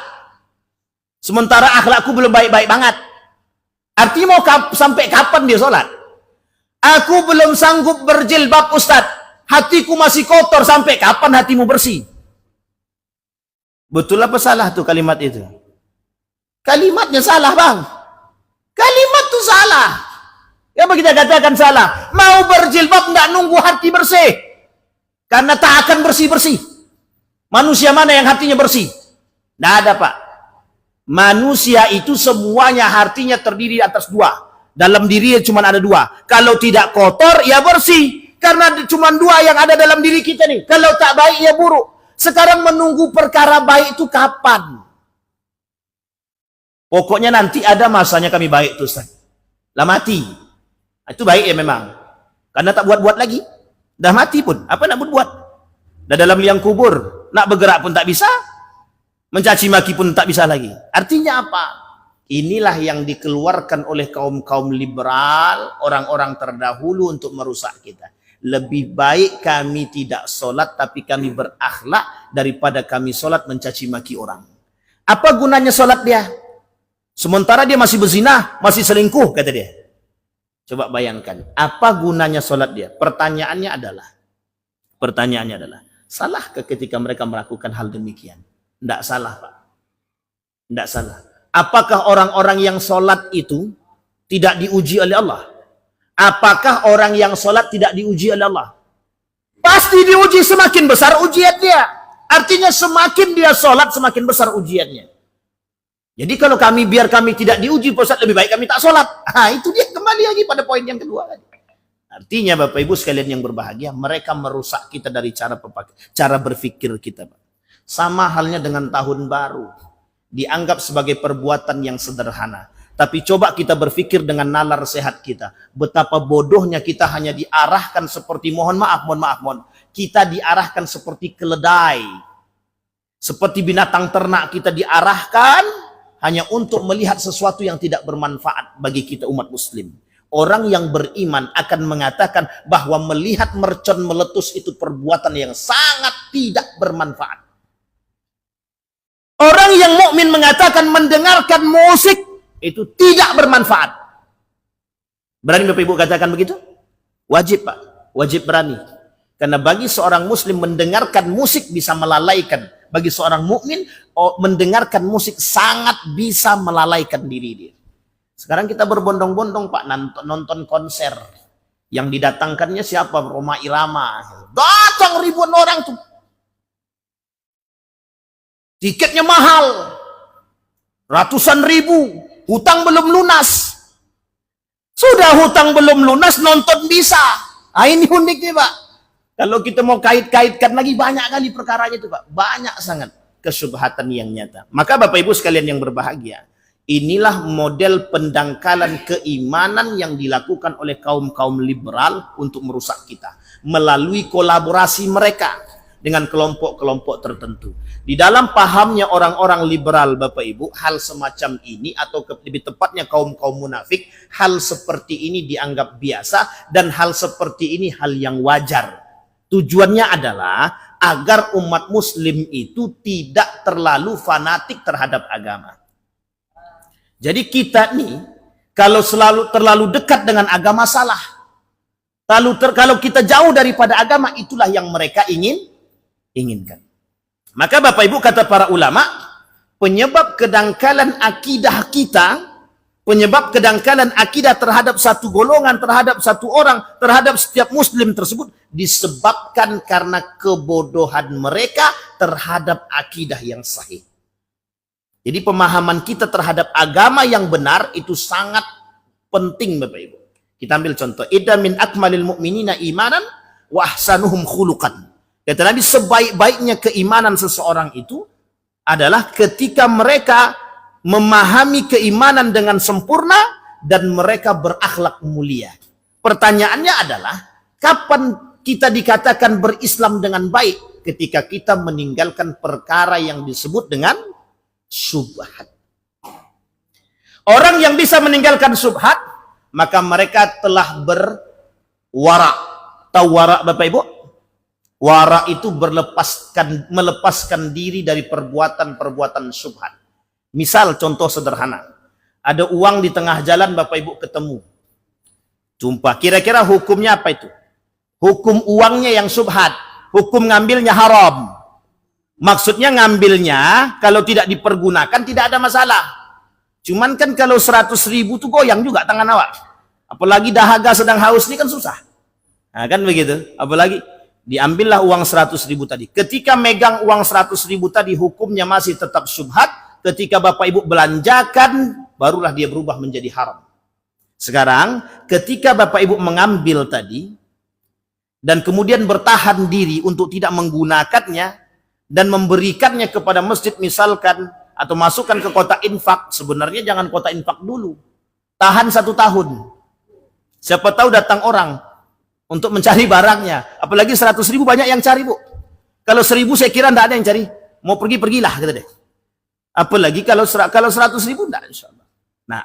Sementara akhlakku belum baik-baik banget. Artinya mau sampai kapan dia sholat? Aku belum sanggup berjilbab Ustadz. Hatiku masih kotor, sampai kapan hatimu bersih? Betul apa salah tuh kalimat itu? Kalimatnya salah bang. Kalimat itu salah. Ya kita katakan salah. Mau berjilbab tidak nunggu hati bersih. Karena tak akan bersih-bersih. Manusia mana yang hatinya bersih? Tidak ada Pak. Manusia itu semuanya hatinya terdiri atas 2. Dalam dirinya cuma ada 2. Kalau tidak kotor ya bersih. Karena cuma 2 yang ada dalam diri kita nih. Kalau tak baik ya buruk. Sekarang menunggu perkara baik itu kapan? Pokoknya nanti ada masanya kami baik tuh Ustaz. Lah mati. Itu baik ya memang. Karena tak buat-buat lagi. Dah mati pun, apa nak buat? Dah dalam liang kubur, nak bergerak pun tak bisa, mencaci maki pun tak bisa lagi. Artinya apa? Inilah yang dikeluarkan oleh kaum-kaum liberal, orang-orang terdahulu untuk merusak kita. Lebih baik kami tidak sholat, tapi kami berakhlak, daripada kami sholat mencaci maki orang. Apa gunanya sholat dia? Sementara dia masih berzina, masih selingkuh, kata dia. Coba bayangkan, apa gunanya sholat dia? Pertanyaannya adalah, salahkah ketika mereka melakukan hal demikian? Tidak salah, Pak. Tidak salah. Apakah orang-orang yang sholat itu tidak diuji oleh Allah? Apakah orang yang sholat tidak diuji oleh Allah? Pasti diuji, semakin besar ujian dia. Artinya semakin dia sholat, semakin besar ujiannya. Jadi kalau biar kami tidak diuji, Pak Ustaz, lebih baik kami tak sholat. Nah, itu dia kembali lagi pada poin yang kedua tadi. Artinya Bapak Ibu sekalian yang berbahagia, mereka merusak kita dari cara berpikir kita. Sama halnya dengan tahun baru. Dianggap sebagai perbuatan yang sederhana. Tapi coba kita berpikir dengan nalar sehat kita. Betapa bodohnya kita hanya diarahkan seperti, mohon maaf. Kita diarahkan seperti keledai. Seperti binatang ternak kita diarahkan hanya untuk melihat sesuatu yang tidak bermanfaat bagi kita umat muslim. Orang yang beriman akan mengatakan bahwa melihat mercon meletus itu perbuatan yang sangat tidak bermanfaat. Orang yang mukmin mengatakan mendengarkan musik itu tidak bermanfaat. Berani Bapak Ibu katakan begitu? Wajib Pak, wajib berani. Karena bagi seorang muslim mendengarkan musik bisa melalaikan. Bagi seorang mukmin mendengarkan musik sangat bisa melalaikan diri dia. Sekarang kita berbondong-bondong Pak nonton konser. Yang didatangkannya siapa? Rhoma Irama. Datang ribuan orang tuh. Tiketnya mahal. Ratusan ribu. Hutang belum lunas. Sudah hutang belum lunas, nonton bisa. Ah, ini uniknya Pak. Kalau kita mau kait-kaitkan lagi, banyak kali perkaranya itu Pak. Banyak sangat kesyubhatan yang nyata. Maka Bapak Ibu sekalian yang berbahagia, inilah model pendangkalan keimanan yang dilakukan oleh kaum-kaum liberal untuk merusak kita. Melalui kolaborasi mereka dengan kelompok-kelompok tertentu. Di dalam pahamnya orang-orang liberal Bapak Ibu, hal semacam ini atau lebih tepatnya kaum-kaum munafik, hal seperti ini dianggap biasa dan hal seperti ini hal yang wajar. Tujuannya adalah agar umat muslim itu tidak terlalu fanatik terhadap agama. Jadi kita nih, kalau terlalu dekat dengan agama salah. Kalau kita jauh daripada agama, itulah yang mereka inginkan. Maka Bapak Ibu kata para ulama, penyebab kedangkalan akidah kita, penyebab kedangkalan akidah terhadap satu golongan, terhadap satu orang, terhadap setiap muslim tersebut, disebabkan karena kebodohan mereka terhadap akidah yang sahih. Jadi pemahaman kita terhadap agama yang benar itu sangat penting Bapak Ibu. Kita ambil contoh, idza min akmalil mu'minina imanan wa ahsanuhum khuluqan. Kata Nabi, sebaik-baiknya keimanan seseorang itu adalah ketika mereka memahami keimanan dengan sempurna dan mereka berakhlak mulia. Pertanyaannya adalah, kapan kita dikatakan berislam dengan baik? Ketika kita meninggalkan perkara yang disebut dengan syubhat. Orang yang bisa meninggalkan syubhat, maka mereka telah berwara. Tahu wara Bapak Ibu? Wara itu melepaskan diri dari perbuatan-perbuatan syubhat. Misal contoh sederhana. Ada uang di tengah jalan Bapak Ibu ketemu. Jumpa. Kira-kira hukumnya apa itu? Hukum uangnya yang syubhat. Hukum ngambilnya haram. Maksudnya ngambilnya kalau tidak dipergunakan tidak ada masalah. Cuman kan kalau 100.000 tuh goyang juga tangan awak. Apalagi dahaga sedang haus ini kan susah. Nah, kan begitu. Apalagi diambillah uang 100.000 tadi. Ketika megang uang 100.000 tadi hukumnya masih tetap syubhat. Ketika Bapak Ibu belanjakan barulah dia berubah menjadi haram. Sekarang ketika Bapak Ibu mengambil tadi dan kemudian bertahan diri untuk tidak menggunakannya dan memberikannya kepada masjid misalkan atau masukkan ke kotak infak, sebenarnya jangan kotak infak dulu. Tahan 1 tahun. Siapa tahu datang orang untuk mencari barangnya. Apalagi 100.000 banyak yang cari Bu. Kalau 1.000 saya kira tidak ada yang cari. Mau pergi-pergilah gitu deh. Apalagi kalau 100.000 tidak insyaallah. Nah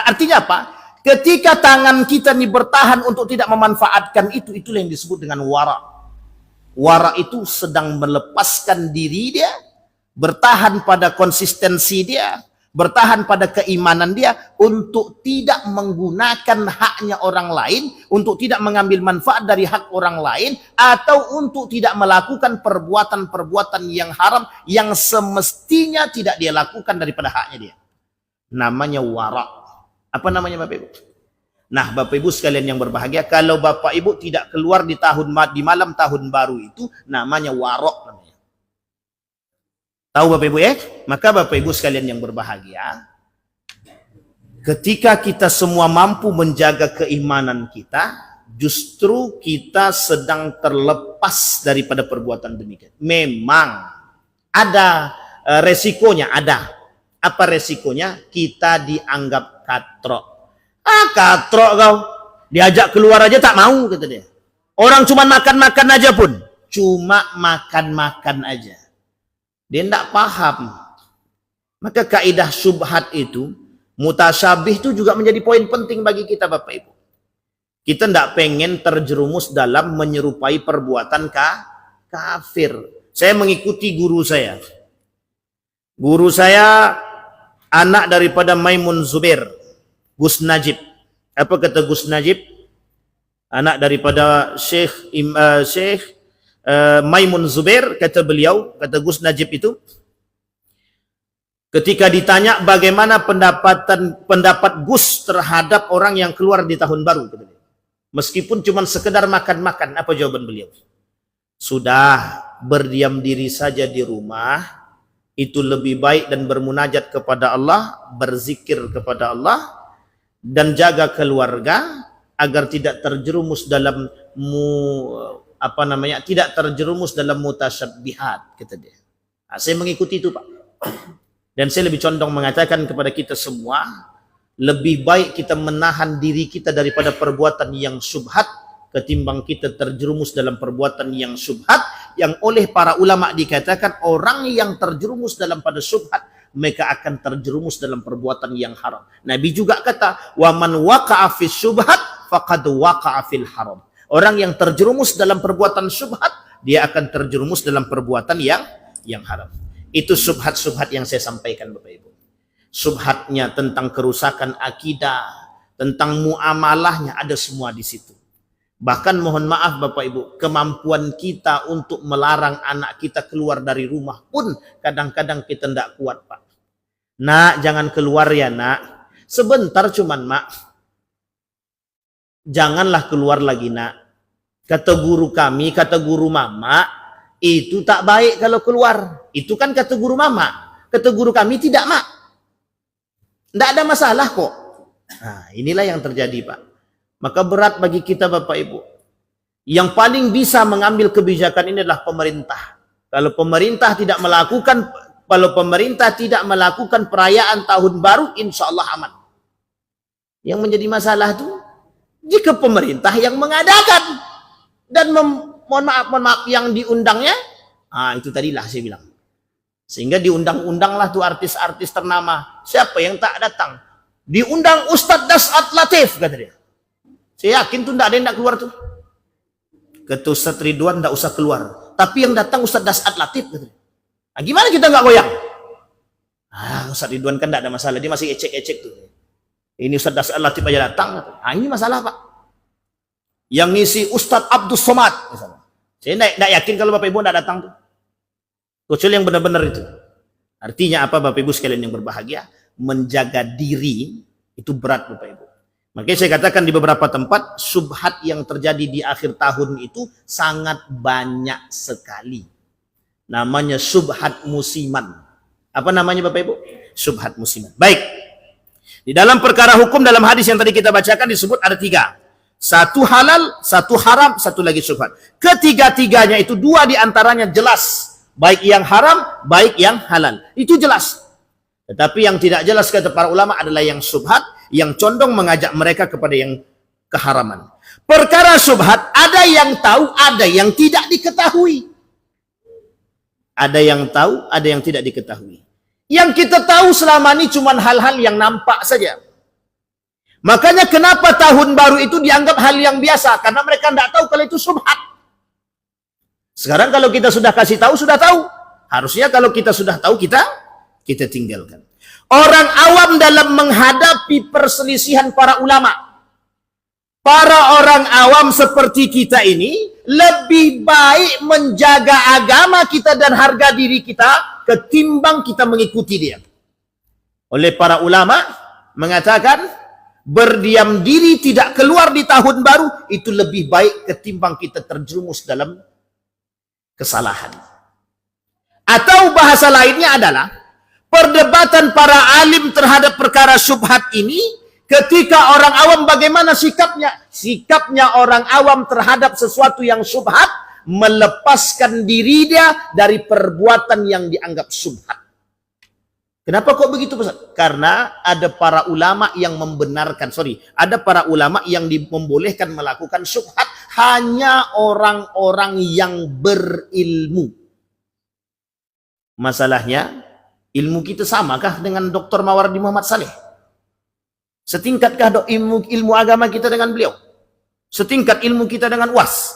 artinya apa? Ketika tangan kita ini bertahan untuk tidak memanfaatkan itu, itulah yang disebut dengan wara. Wara itu sedang melepaskan diri dia, bertahan pada konsistensi dia, bertahan pada keimanan dia untuk tidak menggunakan haknya orang lain, untuk tidak mengambil manfaat dari hak orang lain, atau untuk tidak melakukan perbuatan-perbuatan yang haram yang semestinya tidak dia lakukan daripada haknya dia. Namanya wara. Apa namanya Bapak Ibu? Nah, Bapak Ibu sekalian yang berbahagia, kalau Bapak Ibu tidak keluar di malam tahun baru itu namanya warok namanya. Tahu Bapak Ibu ya? Maka Bapak Ibu sekalian yang berbahagia, ketika kita semua mampu menjaga keimanan kita, justru kita sedang terlepas daripada perbuatan demikian. Memang ada resikonya, ada. Apa resikonya? Kita dianggap katrok. Katrok kau. Diajak keluar aja tak mau, kata dia. Orang cuma makan-makan aja pun. Cuma makan-makan aja. Dia tidak paham. Maka kaidah syubhat itu, mutasyabih itu juga menjadi poin penting bagi kita Bapak Ibu. Kita tidak pengen terjerumus dalam menyerupai perbuatan kafir. Saya mengikuti guru saya. Guru saya anak daripada Maimun Zubair, Gus Najib. Apa kata Gus Najib? Anak daripada Syekh Maimun Zubair, kata beliau, kata Gus Najib itu, ketika ditanya bagaimana pendapat Gus terhadap orang yang keluar di tahun baru, kata dia, meskipun cuma sekedar makan-makan, apa jawaban beliau? Sudah, berdiam diri saja di rumah, itu lebih baik, dan bermunajat kepada Allah, berzikir kepada Allah, dan jaga keluarga agar tidak terjerumus dalam tidak terjerumus dalam mutasyabbihat, kata dia. Nah, saya mengikuti itu Pak. Dan saya lebih condong mengatakan kepada kita semua, lebih baik kita menahan diri kita daripada perbuatan yang syubhat ketimbang kita terjerumus dalam perbuatan yang syubhat, yang oleh para ulama dikatakan orang yang terjerumus dalam pada syubhat, mereka akan terjerumus dalam perbuatan yang haram. Nabi juga kata, wa man waqa'a fis syubhat faqad waqa'a fil haram. Orang yang terjerumus dalam perbuatan syubhat, dia akan terjerumus dalam perbuatan yang haram. Itu syubhat-syubhat yang saya sampaikan Bapak Ibu. Syubhatnya tentang kerusakan akidah, tentang muamalahnya, ada semua di situ. Bahkan mohon maaf Bapak Ibu, kemampuan kita untuk melarang anak kita keluar dari rumah pun kadang-kadang kita tidak kuat Pak. Nak, jangan keluar ya nak. Sebentar cuman mak. Janganlah keluar lagi nak. Kata guru kami, kata guru mama, itu tak baik kalau keluar. Itu kan kata guru mama. Kata guru kami tidak mak. Tidak ada masalah kok. Nah, inilah yang terjadi Pak. Maka berat bagi kita Bapak Ibu. Yang paling bisa mengambil kebijakan ini adalah pemerintah. Kalau pemerintah tidak melakukan perayaan tahun baru, insya Allah aman. Yang menjadi masalah itu, jika pemerintah yang mengadakan dan mohon maaf yang diundangnya, itu tadilah saya bilang. Sehingga diundang-undanglah tuh artis-artis ternama. Siapa yang tak datang? Diundang Ustadz Dasat Latif, kata dia. Saya yakin tuh tidak ada yang tidak keluar tuh. Kata Ustadz Ridwan tidak usah keluar. Tapi yang datang Ustadz Dasat Latif, kata dia. Nah, gimana kita nggak goyang? Ustadz Ridwan kan tidak ada masalah. Dia masih ecek-ecek tuh. Ini Ustadz Dasat Latif aja datang. Ini masalah Pak. Yang ngisi Ustadz Abdus Somad misalnya. Saya tidak yakin kalau Bapak Ibu tidak datang tuh. Kecuali yang benar-benar itu. Artinya apa Bapak Ibu sekalian yang berbahagia? Menjaga diri itu berat Bapak Ibu. Makanya saya katakan di beberapa tempat, syubhat yang terjadi di akhir tahun itu sangat banyak sekali. Namanya syubhat musiman. Apa namanya Bapak Ibu? Syubhat musiman. Baik. Di dalam perkara hukum dalam hadis yang tadi kita bacakan disebut ada 3. Satu halal, satu haram, satu lagi syubhat. Ketiga-tiganya itu 2 diantaranya jelas. Baik yang haram, baik yang halal. Itu jelas. Tetapi yang tidak jelas kata para ulama adalah yang syubhat, yang condong mengajak mereka kepada yang keharaman. Perkara syubhat, ada yang tahu, ada yang tidak diketahui. Ada yang tahu, ada yang tidak diketahui. Yang kita tahu selama ini cuma hal-hal yang nampak saja. Makanya kenapa tahun baru itu dianggap hal yang biasa? Karena mereka tidak tahu kalau itu syubhat. Sekarang kalau kita sudah kasih tahu, sudah tahu. Harusnya kalau kita sudah tahu, kita tinggalkan. Orang awam dalam menghadapi perselisihan para ulama. Para orang awam seperti kita ini lebih baik menjaga agama kita dan harga diri kita ketimbang kita mengikuti dia. Oleh para ulama mengatakan berdiam diri tidak keluar di tahun baru, itu lebih baik ketimbang kita terjerumus dalam kesalahan. Atau bahasa lainnya adalah perdebatan para alim terhadap perkara syubhat ini, ketika orang awam bagaimana sikapnya? Sikapnya orang awam terhadap sesuatu yang syubhat, melepaskan diri dia dari perbuatan yang dianggap syubhat. Kenapa kok begitu, Ustaz? Karena ada para ulama yang membenarkan, ada para ulama yang membolehkan melakukan syubhat hanya orang-orang yang berilmu. Masalahnya, ilmu kita samakah dengan Dr. Mawardi Muhammad Saleh? Setingkatkah ilmu agama kita dengan beliau? Setingkat ilmu kita dengan UAS?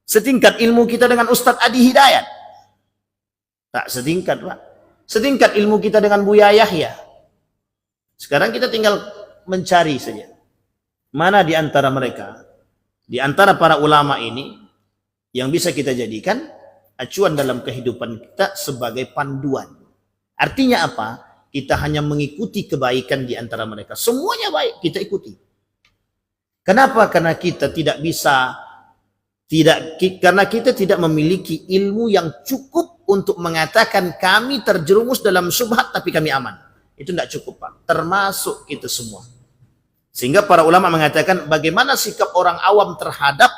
Setingkat ilmu kita dengan Ustadz Adi Hidayat? Tak setingkat, Pak. Setingkat ilmu kita dengan Buya Yahya. Sekarang kita tinggal mencari saja. Mana di antara mereka, di antara para ulama ini, yang bisa kita jadikan acuan dalam kehidupan kita sebagai panduan. Artinya apa? Kita hanya mengikuti kebaikan di antara mereka. Semuanya baik, kita ikuti. Kenapa? Karena kita tidak bisa, karena kita tidak memiliki ilmu yang cukup untuk mengatakan kami terjerumus dalam syubhat tapi kami aman. Itu tidak cukup, Pak. Termasuk kita semua. Sehingga para ulama mengatakan bagaimana sikap orang awam terhadap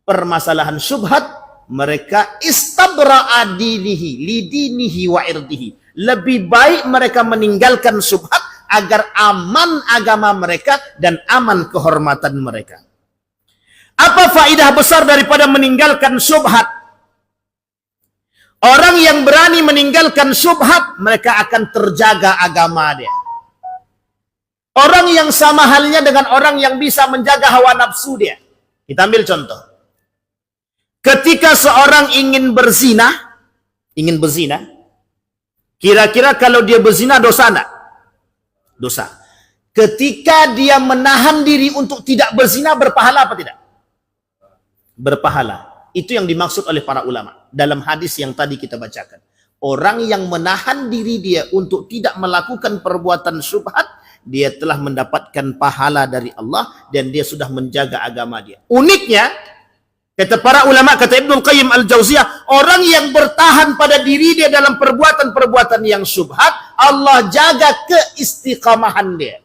permasalahan syubhat, mereka istabra'a dinihi lidinihi wa irdihi. Lebih baik mereka meninggalkan syubhat agar aman agama mereka dan aman kehormatan mereka. Apa faidah besar daripada meninggalkan syubhat? Orang yang berani meninggalkan syubhat, mereka akan terjaga agama dia. Orang yang sama halnya dengan orang yang bisa menjaga hawa nafsu dia. Kita ambil contoh. Ketika seorang ingin berzina, kira-kira kalau dia berzina dosa enggak? Dosa. Ketika dia menahan diri untuk tidak berzina, berpahala apa tidak? Berpahala. Itu yang dimaksud oleh para ulama dalam hadis yang tadi kita bacakan. Orang yang menahan diri dia untuk tidak melakukan perbuatan syubhat, dia telah mendapatkan pahala dari Allah dan dia sudah menjaga agama dia. Uniknya, kata para ulama, kata Ibnu Qayyim Al-Jauziyah, orang yang bertahan pada diri dia dalam perbuatan-perbuatan yang syubhat, Allah jaga keistiqamahan dia.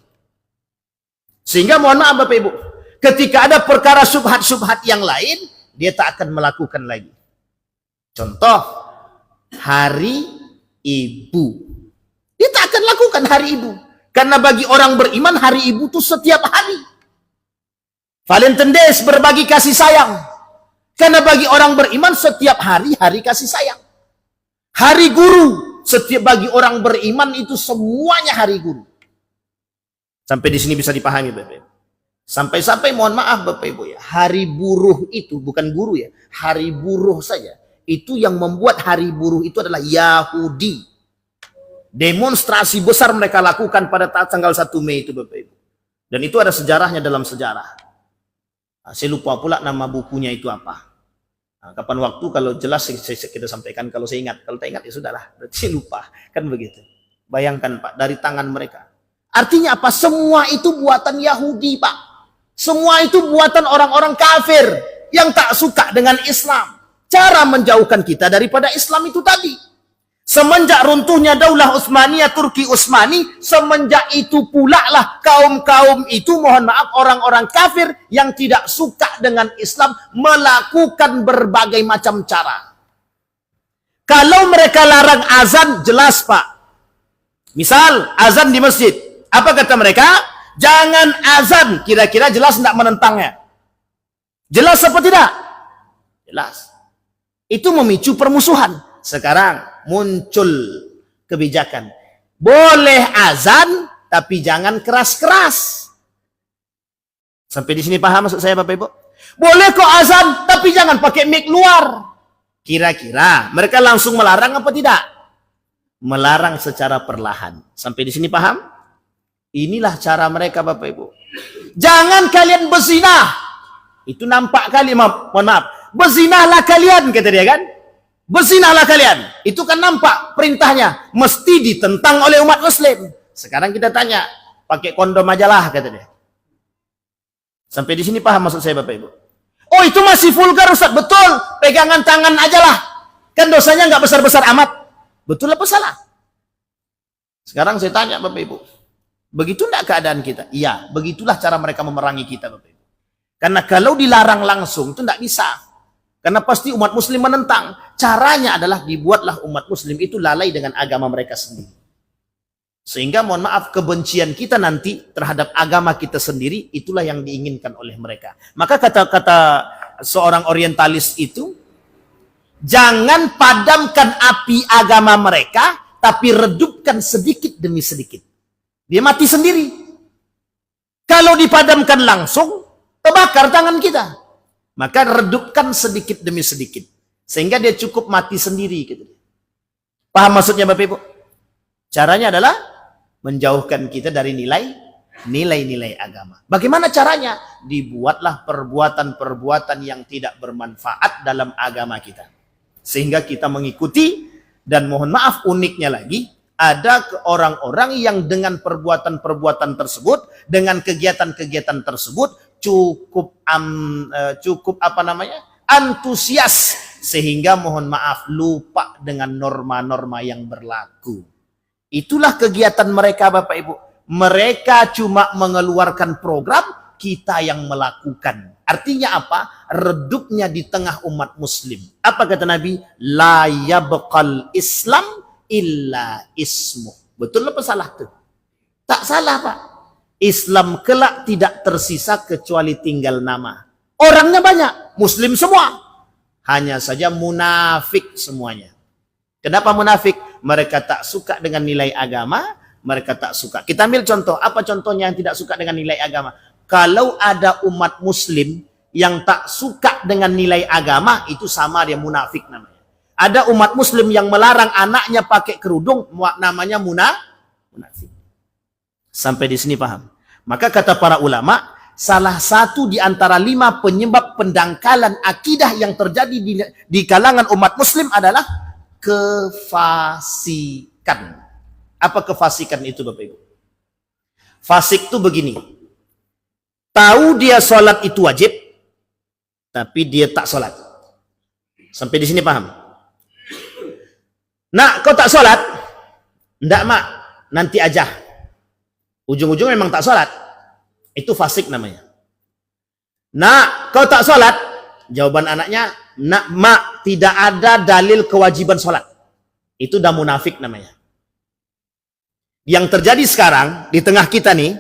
Sehingga mohon maaf Bapak Ibu, ketika ada perkara syubhat-syubhat yang lain, dia tak akan melakukan lagi. Contoh, hari ibu. Dia tak akan lakukan hari ibu. Karena bagi orang beriman, hari ibu itu setiap hari. Valentine Days, berbagi kasih sayang. Karena bagi orang beriman, setiap hari, hari kasih sayang. Hari guru, setiap bagi orang beriman itu semuanya hari guru. Sampai di sini bisa dipahami, Bapak Ibu. Sampai-sampai mohon maaf Bapak Ibu ya, hari buruh itu bukan guru ya, hari buruh saja. Itu yang membuat hari buruh itu adalah Yahudi. Demonstrasi besar mereka lakukan pada tanggal 1 Mei itu Bapak Ibu. Dan itu ada sejarahnya dalam sejarah. Nah, saya lupa pula nama bukunya itu apa. Nah, kapan waktu kalau jelas kita sampaikan, kalau saya ingat. Kalau tak ingat ya sudahlah, berarti saya lupa. Kan begitu. Bayangkan Pak, dari tangan mereka. Artinya apa? Semua itu buatan Yahudi Pak. Semua itu buatan orang-orang kafir yang tak suka dengan Islam. Cara menjauhkan kita daripada Islam itu tadi. Semenjak runtuhnya Daulah Utsmaniyah, Turki Utsmani, semenjak itu pula lah kaum-kaum itu, mohon maaf, orang-orang kafir yang tidak suka dengan Islam melakukan berbagai macam cara. Kalau mereka larang azan, jelas Pak. Misal azan di masjid, apa kata mereka? Jangan azan, kira-kira jelas tidak menentangnya. Jelas apa tidak? Jelas. Itu memicu permusuhan. Sekarang muncul kebijakan. Boleh azan, tapi jangan keras-keras. Sampai di sini paham maksud saya Bapak Ibu? Boleh kok azan, tapi jangan pakai mic luar. Kira-kira mereka langsung melarang apa tidak? Melarang secara perlahan. Sampai di sini paham? Inilah cara mereka Bapak Ibu. Jangan kalian berzina. Itu nampak kali, mohon maaf. Berzinahlah kalian, kata dia kan. Berzinahlah kalian. Itu kan nampak perintahnya. Mesti ditentang oleh umat muslim. Sekarang kita tanya, pakai kondom aja lah, kata dia. Sampai di sini paham maksud saya Bapak Ibu? Oh itu masih vulgar Ustaz. Betul, pegangan tangan aja lah. Kan dosanya nggak besar-besar amat. Betul apa salah? Sekarang saya tanya Bapak Ibu. Begitu enggak keadaan kita? Iya, begitulah cara mereka memerangi kita Bapak Ibu. Karena kalau dilarang langsung itu enggak bisa. Karena pasti umat muslim menentang. Caranya adalah dibuatlah umat muslim itu lalai dengan agama mereka sendiri. Sehingga mohon maaf kebencian kita nanti terhadap agama kita sendiri itulah yang diinginkan oleh mereka. Maka kata-kata seorang orientalis itu, jangan padamkan api agama mereka, tapi redupkan sedikit demi sedikit. Dia mati sendiri. Kalau dipadamkan langsung, terbakar tangan kita. Maka redupkan sedikit demi sedikit. Sehingga dia cukup mati sendiri. Gitu. Paham maksudnya Bapak Ibu? Caranya adalah menjauhkan kita dari nilai-nilai agama. Bagaimana caranya? Dibuatlah perbuatan-perbuatan yang tidak bermanfaat dalam agama kita. Sehingga kita mengikuti, dan mohon maaf uniknya lagi, ada orang-orang yang dengan perbuatan-perbuatan tersebut, dengan kegiatan-kegiatan tersebut cukup antusias sehingga mohon maaf lupa dengan norma-norma yang berlaku. Itulah kegiatan mereka Bapak Ibu. Mereka cuma mengeluarkan program, kita yang melakukan. Artinya apa? Redupnya di tengah umat muslim. Apa kata Nabi? La yabqal Islam illa ismu. Betul apa salah tuh? Tak salah Pak. Islam kelak tidak tersisa kecuali tinggal nama. Orangnya banyak, muslim semua. Hanya saja munafik semuanya. Kenapa munafik? Mereka tak suka dengan nilai agama, mereka tak suka. Kita ambil contoh, apa contohnya yang tidak suka dengan nilai agama? Kalau ada umat muslim yang tak suka dengan nilai agama, itu sama dia munafik namanya. Ada umat muslim yang melarang anaknya pakai kerudung, namanya munafik. Sampai di sini paham? Maka kata para ulama, salah satu di antara 5 penyebab pendangkalan akidah yang terjadi di kalangan umat muslim adalah kefasikan. Apa kefasikan itu Bapak Ibu? Fasik itu begini. Tahu dia sholat itu wajib, tapi dia tak sholat. Sampai di sini paham? Nak, kau tak sholat? Enggak mak, nanti aja. Ujung-ujung memang tak sholat. Itu fasik namanya. Nak, kau tak sholat? Jawaban anaknya, nak mak, tidak ada dalil kewajiban sholat. Itu dah munafik namanya. Yang terjadi sekarang di tengah kita nih,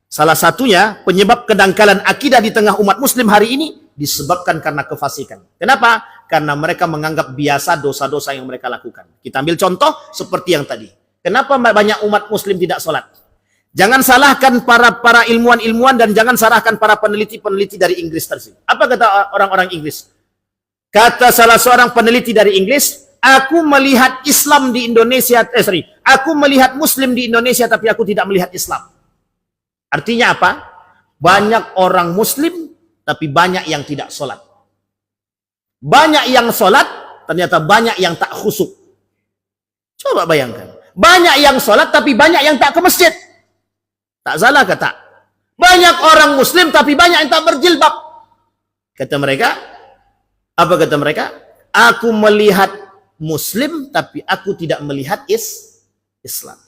salah satunya penyebab kedangkalan akidah di tengah umat muslim hari ini disebabkan karena kefasikan. Kenapa? Karena mereka menganggap biasa dosa-dosa yang mereka lakukan. Kita ambil contoh seperti yang tadi. Kenapa banyak umat muslim tidak sholat? Jangan salahkan para ilmuwan-ilmuwan dan jangan salahkan para peneliti-peneliti dari Inggris tersebut. Apa kata orang-orang Inggris? Kata salah seorang peneliti dari Inggris, aku melihat Islam di Indonesia, aku melihat Muslim di Indonesia tapi aku tidak melihat Islam. Artinya apa? Banyak orang Muslim tapi banyak yang tidak sholat. Banyak yang sholat ternyata banyak yang tak khusyuk. Coba bayangkan. Banyak yang sholat tapi banyak yang tak ke masjid. Tak salah kata. Banyak orang Muslim tapi banyak yang tak berjilbab. Kata mereka, apa kata mereka? Aku melihat Muslim tapi aku tidak melihat Islam.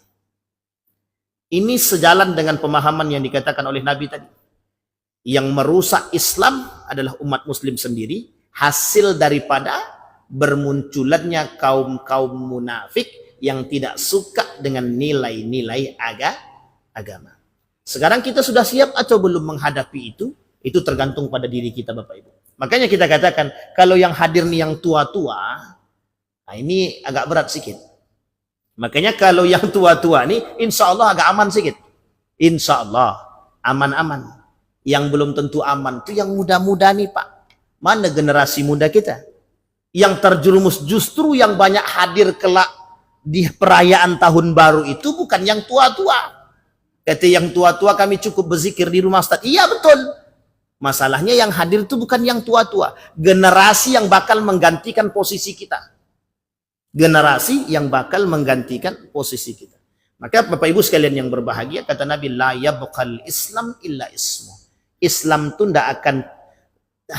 Ini sejalan dengan pemahaman yang dikatakan oleh Nabi tadi. Yang merusak Islam adalah umat Muslim sendiri, hasil daripada bermunculannya kaum-kaum munafik yang tidak suka dengan nilai-nilai agama. Sekarang kita sudah siap atau belum menghadapi itu? Itu tergantung pada diri kita Bapak Ibu. Makanya kita katakan, kalau yang hadir nih yang tua-tua, nah ini agak berat sedikit. Makanya kalau yang tua-tua nih, insya Allah agak aman sedikit. Insya Allah, aman-aman. Yang belum tentu aman, itu yang muda-muda nih Pak. Mana generasi muda kita? Yang terjerumus justru yang banyak hadir kelak di perayaan tahun baru itu bukan yang tua-tua. Kata yang tua-tua kami cukup berzikir di rumah Ustaz. Iya betul. Masalahnya yang hadir itu bukan yang tua-tua. Generasi yang bakal menggantikan posisi kita. Generasi yang bakal menggantikan posisi kita. Maka Bapak Ibu sekalian yang berbahagia, kata Nabi, la yabqal Islam illa ismu. Islam itu tidak akan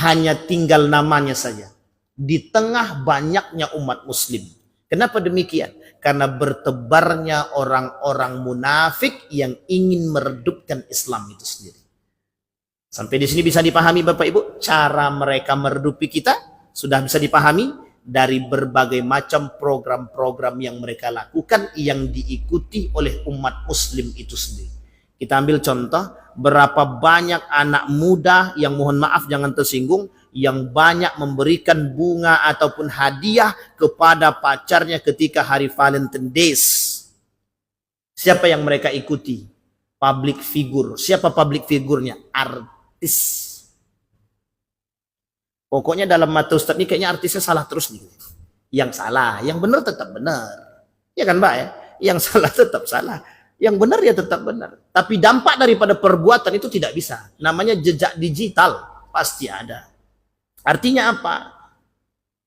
hanya tinggal namanya saja di tengah banyaknya umat muslim. Kenapa demikian? Karena bertebarnya orang-orang munafik yang ingin meredupkan Islam itu sendiri. Sampai di sini bisa dipahami Bapak Ibu, cara mereka meredupi kita sudah bisa dipahami dari berbagai macam program-program yang mereka lakukan yang diikuti oleh umat muslim itu sendiri. Kita ambil contoh, berapa banyak anak muda yang mohon maaf jangan tersinggung, yang banyak memberikan bunga ataupun hadiah kepada pacarnya ketika hari Valentine Days. Siapa yang mereka ikuti? Public figure. Siapa public figurnya? Artis. Pokoknya dalam mata Ustadz ini kayaknya artisnya salah terus nih. Yang salah, yang benar tetap benar. Ya kan Mbak ya? Yang salah tetap salah. Yang benar ya tetap benar. Tapi dampak daripada perbuatan itu tidak bisa. Namanya jejak digital. Pasti ada. Artinya apa?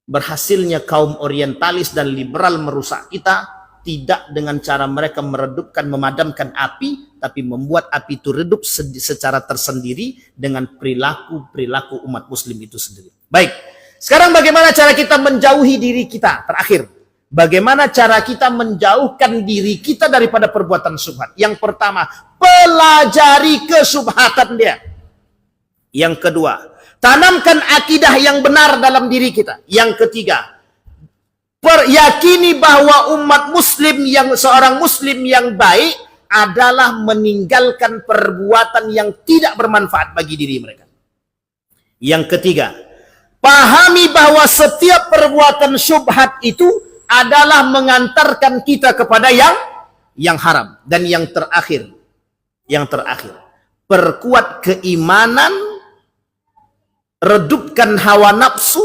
Berhasilnya kaum orientalis dan liberal merusak kita tidak dengan cara mereka meredupkan, memadamkan api, tapi membuat api itu redup secara tersendiri dengan perilaku-perilaku umat muslim itu sendiri. Baik, sekarang bagaimana cara kita menjauhi diri kita? Terakhir, bagaimana cara kita menjauhkan diri kita daripada perbuatan syubhat? Yang pertama, pelajari kesubhatan dia. Yang kedua, tanamkan akidah yang benar dalam diri kita. Yang ketiga, yakini bahwa umat muslim yang seorang muslim yang baik adalah meninggalkan perbuatan yang tidak bermanfaat bagi diri mereka. Yang ketiga, pahami bahwa setiap perbuatan syubhat itu adalah mengantarkan kita kepada yang haram. Dan yang terakhir, perkuat keimanan, redupkan hawa nafsu,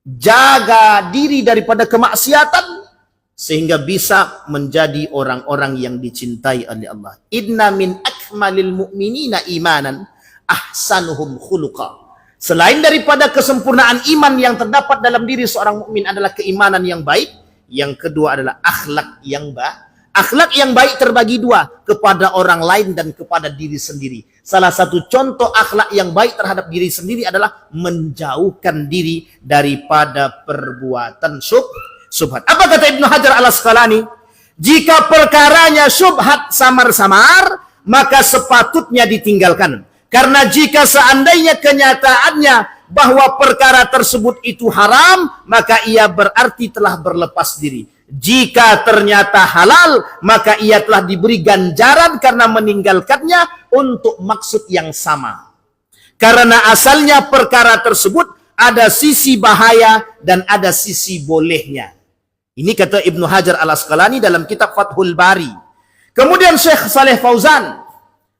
jaga diri daripada kemaksiatan sehingga bisa menjadi orang-orang yang dicintai oleh Allah. Inna min akmalil mu'minina imanan ahsanuhum khuluqa. Selain daripada kesempurnaan iman yang terdapat dalam diri seorang mukmin adalah keimanan yang baik, yang kedua adalah akhlak yang baik. Akhlak yang baik terbagi dua, kepada orang lain dan kepada diri sendiri. Salah satu contoh akhlak yang baik terhadap diri sendiri adalah menjauhkan diri daripada perbuatan syubhat. Apa kata Ibnu Hajar al-Asqalani? Jika perkaranya syubhat samar-samar, maka sepatutnya ditinggalkan. Karena jika seandainya kenyataannya bahwa perkara tersebut itu haram, maka ia berarti telah berlepas diri. Jika ternyata halal, maka ia telah diberi ganjaran karena meninggalkannya untuk maksud yang sama. Karena asalnya perkara tersebut ada sisi bahaya dan ada sisi bolehnya. Ini kata Ibnu Hajar al-Asqalani dalam kitab Fathul Bari. Kemudian Syekh Saleh Fauzan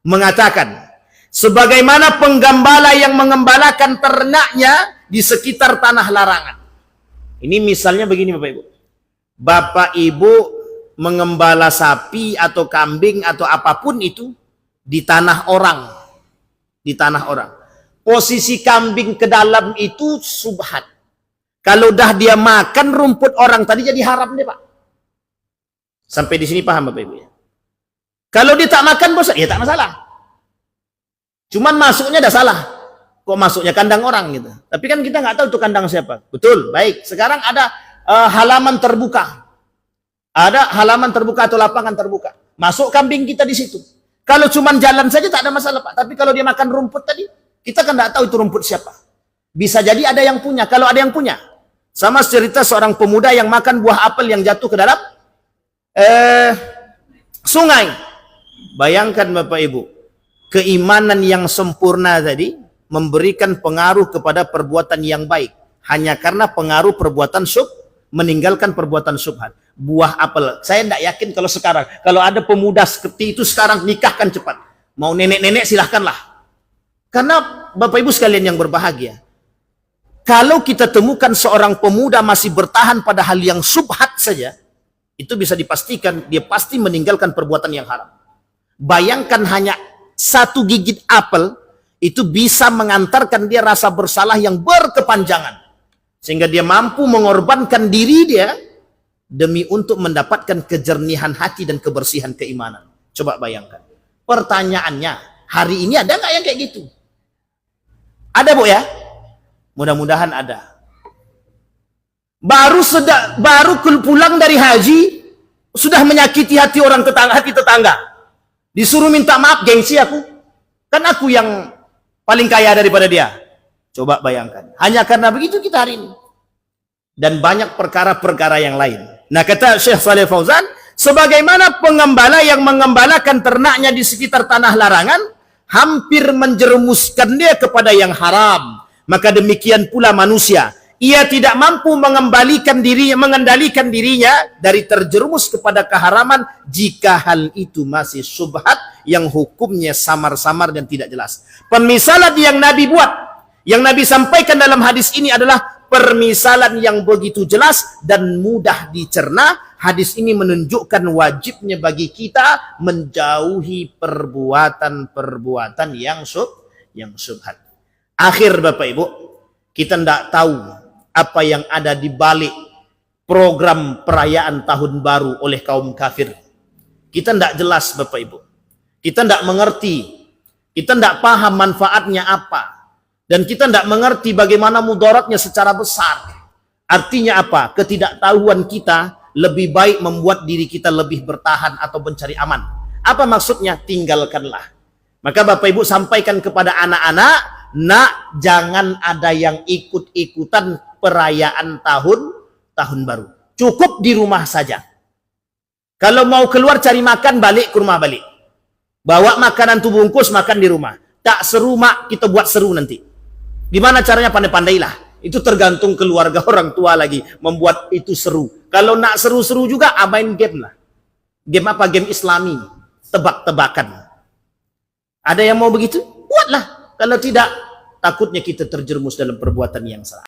mengatakan, sebagaimana penggembala yang mengembalakan ternaknya di sekitar tanah larangan. Ini misalnya begini Bapak Ibu. Bapak Ibu mengembala sapi atau kambing atau apapun itu di tanah orang. Di tanah orang. Posisi kambing ke dalam itu subhat. Kalau dah dia makan rumput orang tadi jadi haram deh Pak. Sampai di sini paham Bapak Ibu ya. Kalau dia tak makan bos, ya tak masalah. Cuman masuknya dah salah. Kok masuknya kandang orang gitu. Tapi kan kita nggak tahu itu kandang siapa. Betul, baik. Sekarang ada halaman terbuka. Ada halaman terbuka atau lapangan terbuka. Masuk kambing kita di situ. Kalau cuma jalan saja tak ada masalah Pak. Tapi kalau dia makan rumput tadi, kita kan tidak tahu itu rumput siapa. Bisa jadi ada yang punya. Kalau ada yang punya. Sama cerita seorang pemuda yang makan buah apel yang jatuh ke dalam sungai. Bayangkan Bapak Ibu. Keimanan yang sempurna tadi memberikan pengaruh kepada perbuatan yang baik. Hanya karena pengaruh perbuatan meninggalkan perbuatan syubhat. Buah apel. Saya tidak yakin kalau sekarang. Kalau ada pemuda seperti itu sekarang, nikahkan cepat. Mau nenek-nenek silahkanlah. Karena Bapak Ibu sekalian yang berbahagia. Kalau kita temukan seorang pemuda masih bertahan pada hal yang syubhat saja, itu bisa dipastikan dia pasti meninggalkan perbuatan yang haram. Bayangkan hanya satu gigit apel, itu bisa mengantarkan dia rasa bersalah yang berkepanjangan. Sehingga dia mampu mengorbankan diri dia demi untuk mendapatkan kejernihan hati dan kebersihan keimanan. Coba bayangkan. Pertanyaannya, hari ini ada nggak yang kayak gitu? Ada Bu ya? Mudah-mudahan ada. Baru pulang dari haji, sudah menyakiti hati orang tetangga, hati tetangga. Disuruh minta maaf, gengsi aku. Kan aku yang paling kaya daripada dia. Coba bayangkan. Hanya karena begitu kita hari ini. Dan banyak perkara-perkara yang lain. Nah, kata Syekh Shalih Fauzan, sebagaimana pengembala yang mengembalakan ternaknya di sekitar tanah larangan, hampir menjerumuskan dia kepada yang haram. Maka demikian pula manusia. Ia tidak mampu mengendalikan dirinya dari terjerumus kepada keharaman jika hal itu masih syubhat yang hukumnya samar-samar dan tidak jelas. Pemisalan yang Nabi buat, yang Nabi sampaikan dalam hadis ini adalah permisalan yang begitu jelas dan mudah dicerna. Hadis ini menunjukkan wajibnya bagi kita menjauhi perbuatan-perbuatan yang syubhat. Akhir Bapak Ibu, kita tidak tahu apa yang ada di balik program perayaan tahun baru oleh kaum kafir. Kita tidak jelas Bapak Ibu. Kita tidak mengerti. Kita tidak paham manfaatnya apa. Dan kita tidak mengerti bagaimana mudaratnya secara besar. Artinya apa? Ketidaktahuan kita lebih baik membuat diri kita lebih bertahan atau mencari aman. Apa maksudnya? Tinggalkanlah. Maka Bapak Ibu sampaikan kepada anak-anak, nak, jangan ada yang ikut-ikutan perayaan tahun baru. Cukup di rumah saja. Kalau mau keluar cari makan, balik ke rumah balik. Bawa makanan tu bungkus, makan di rumah. Tak seru mak, kita buat seru nanti. Gimana caranya? Pandai-pandailah. Itu tergantung keluarga orang tua lagi membuat itu seru. Kalau nak seru-seru juga, main game lah. Game apa? Game Islami. Tebak-tebakan. Ada yang mau begitu? Buatlah. Kalau tidak, takutnya kita terjerumus dalam perbuatan yang salah.